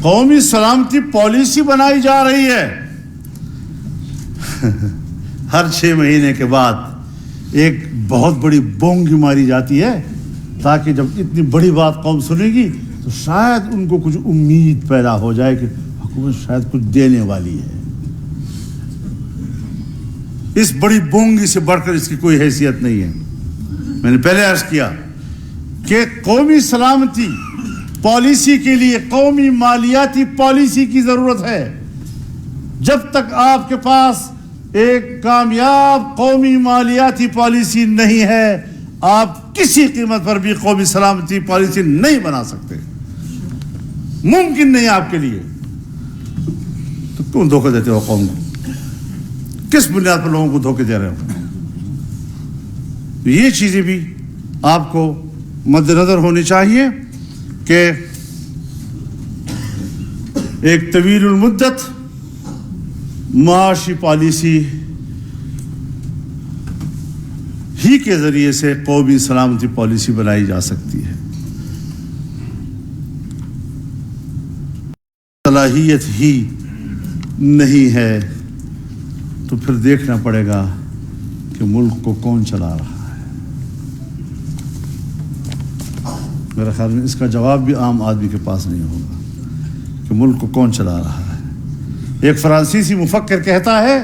قومی سلامتی پالیسی بنائی جا رہی ہے. ہر 6 مہینے کے بعد ایک بہت بڑی بونگی ماری جاتی ہے تاکہ جب اتنی بڑی بات قوم سنے گی تو شاید ان کو کچھ امید پیدا ہو جائے کہ حکومت شاید کچھ دینے والی ہے. اس بڑی بونگی سے بڑھ کر اس کی کوئی حیثیت نہیں ہے. میں نے پہلے عرض کیا کہ قومی سلامتی پالیسی کے لیے قومی مالیاتی پالیسی کی ضرورت ہے. جب تک آپ کے پاس ایک کامیاب قومی مالیاتی پالیسی نہیں ہے، آپ کسی قیمت پر بھی قومی سلامتی پالیسی نہیں بنا سکتے، ممکن نہیں آپ کے لیے. تو کیوں دھوکہ دیتے ہو قوم کو؟ کس بنیاد پر لوگوں کو دھوکے دے رہے ہو؟ تو یہ چیزیں بھی آپ کو مد نظر ہونی چاہیے کہ ایک طویل المدت معاشی پالیسی ہی کے ذریعے سے قومی سلامتی پالیسی بنائی جا سکتی ہے. صلاحیت ہی نہیں ہے تو پھر دیکھنا پڑے گا کہ ملک کو کون چلا رہا ہے. میرے خیال میں اس کا جواب بھی عام آدمی کے پاس نہیں ہوگا کہ ملک کو کون چلا رہا ہے. ایک فرانسیسی مفکر کہتا ہے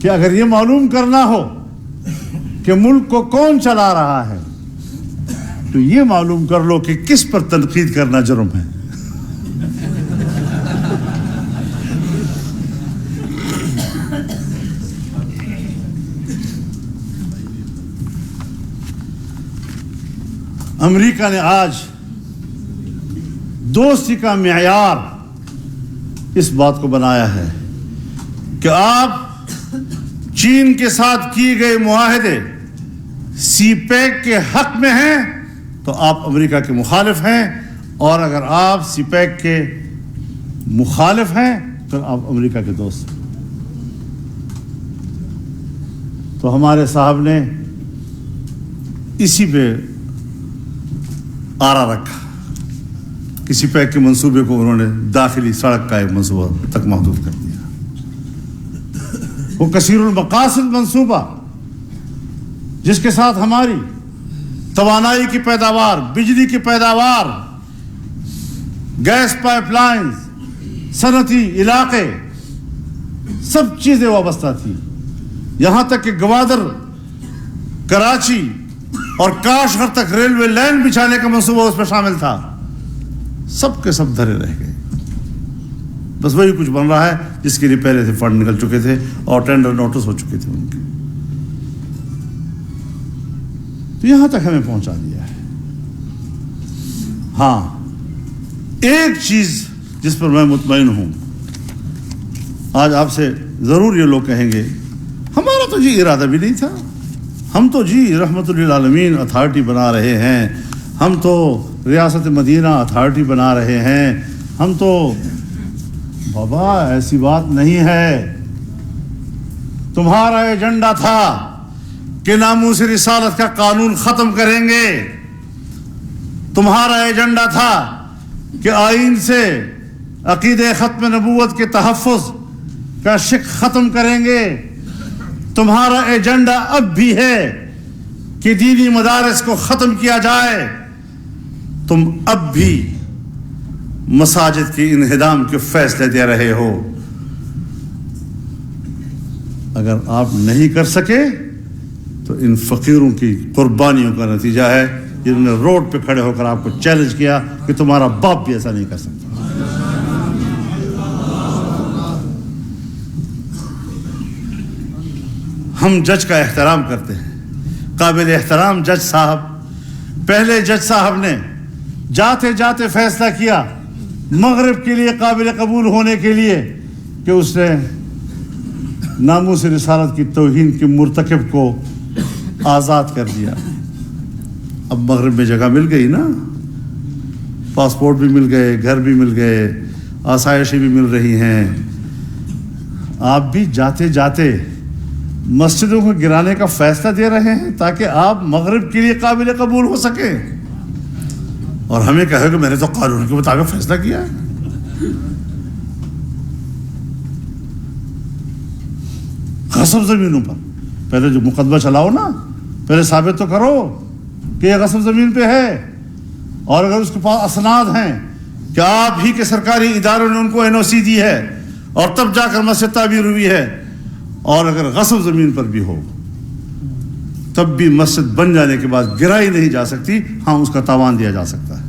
کہ اگر یہ معلوم کرنا ہو کہ ملک کو کون چلا رہا ہے تو یہ معلوم کر لو کہ کس پر تنقید کرنا جرم ہے. امریکہ نے آج دوستی کا معیار اس بات کو بنایا ہے کہ آپ چین کے ساتھ کیے گئے معاہدے سی پیک کے حق میں ہیں تو آپ امریکہ کے مخالف ہیں، اور اگر آپ سی پیک کے مخالف ہیں تو آپ امریکہ کے دوست ہیں. تو ہمارے صاحب نے اسی پہ آرا رکھا. کسی پیک کے منصوبے کو انہوں نے داخلی سڑک کا ایک منصوبہ تک محدود کر دیا. وہ کثیر المقاصد منصوبہ جس کے ساتھ ہماری توانائی کی پیداوار، بجلی کی پیداوار، گیس پائپ لائنز، صنعتی علاقے، سب چیزیں وابستہ تھی. یہاں تک کہ گوادر، کراچی اور کاشغر تک ریلوے لائن بچھانے کا منصوبہ اس میں شامل تھا. سب کے سب دھرے رہ گئے. بس وہی کچھ بن رہا ہے جس کے لیے پہلے سے فنڈ نکل چکے تھے اور ٹینڈر نوٹس ہو چکے تھے ان کے. تو یہاں تک ہمیں پہنچا دیا ہے. ہاں، ایک چیز جس پر میں مطمئن ہوں، آج آپ سے ضرور یہ لوگ کہیں گے ہمارا تو جی ارادہ بھی نہیں تھا، ہم تو جی رحمت للعالمین اتھارٹی بنا رہے ہیں، ہم تو ریاست مدینہ اتھارٹی بنا رہے ہیں، ہم تو. بابا ایسی بات نہیں ہے. تمہارا ایجنڈا تھا کہ ناموس رسالت کا قانون ختم کریں گے. تمہارا ایجنڈا تھا کہ آئین سے عقیدہ ختم نبوت کے تحفظ کا شق ختم کریں گے. تمہارا ایجنڈا اب بھی ہے کہ دینی مدارس کو ختم کیا جائے. تم اب بھی مساجد کے انہدام کے فیصلے دے رہے ہو. اگر آپ نہیں کر سکے تو ان فقیروں کی قربانیوں کا نتیجہ ہے جنہوں نے روڈ پہ کھڑے ہو کر آپ کو چیلنج کیا کہ تمہارا باپ بھی ایسا نہیں کر سکتا. ہم جج کا احترام کرتے ہیں. قابل احترام جج صاحب، پہلے جج صاحب نے جاتے جاتے فیصلہ کیا مغرب کے لیے قابل قبول ہونے کے لیے کہ اس نے ناموس رسالت کی توہین کے مرتکب کو آزاد کر دیا. اب مغرب میں جگہ مل گئی نا، پاسپورٹ بھی مل گئے، گھر بھی مل گئے، آسائشیں بھی مل رہی ہیں. آپ بھی جاتے جاتے مسجدوں کو گرانے کا فیصلہ دے رہے ہیں تاکہ آپ مغرب کے لیے قابل قبول ہو سکیں، اور ہمیں کہے کہ میں نے تو قانون کے مطابق فیصلہ کیا ہے. غصب زمینوں پر پہلے جو مقدمہ چلاؤ نا، پہلے ثابت تو کرو کہ یہ غصب زمین پہ ہے، اور اگر اس کے پاس اسناد ہیں کہ آپ ہی کے سرکاری اداروں نے ان کو NOC دی ہے اور تب جا کر مسجد تعمیر ہوئی ہے، اور اگر غصب زمین پر بھی ہو تب بھی مسجد بن جانے کے بعد گرائی نہیں جا سکتی. ہاں، اس کا تاوان دیا جا سکتا ہے.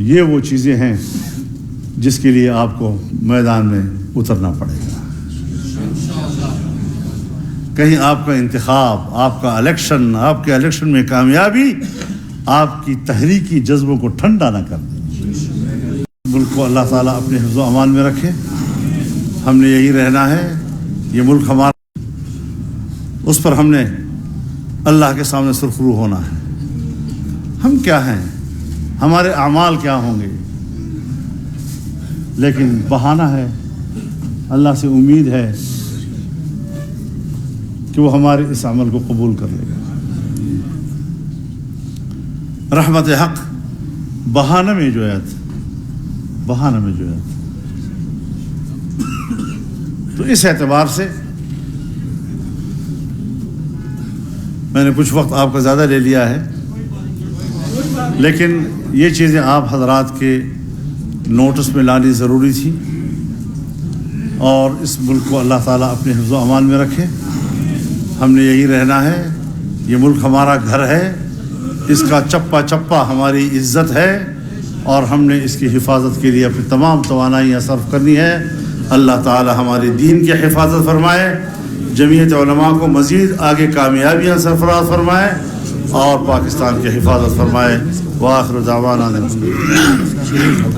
یہ وہ چیزیں ہیں جس کے لیے آپ کو میدان میں اترنا پڑے گا. کہیں آپ کا انتخاب، آپ کا الیکشن، آپ کے الیکشن میں کامیابی آپ کی تحریکی جذبوں کو ٹھنڈا نہ کر دے. ملک کو اللہ تعالیٰ اپنے حفظ و امان میں رکھے. ہم نے یہی رہنا ہے. یہ ملک ہمارا، اس پر ہم نے اللہ کے سامنے سرخرو ہونا ہے. ہم کیا ہیں، ہمارے اعمال کیا ہوں گے، لیکن بہانہ ہے. اللہ سے امید ہے کہ وہ ہمارے اس عمل کو قبول کر لے گا. رحمت حق بہانہ میں جو ہے، بہانہ میں جو ہے. تو اس اعتبار سے میں نے کچھ وقت آپ کا زیادہ لے لیا ہے، لیکن یہ چیزیں آپ حضرات کے نوٹس میں لانی ضروری تھی. اور اس ملک کو اللہ تعالیٰ اپنے حفظ و امان میں رکھے. ہم نے یہی رہنا ہے. یہ ملک ہمارا گھر ہے، اس کا چپا چپا ہماری عزت ہے، اور ہم نے اس کی حفاظت کے لیے اپنی تمام توانائیاں صرف کرنی ہے۔ اللہ تعالی ہمارے دین کی حفاظت فرمائے، جمعیت علماء کو مزید آگے کامیابیاں سرفراز فرمائے، اور پاکستان کی حفاظت فرمائے۔ وآخر دعوانا الحمدللہ۔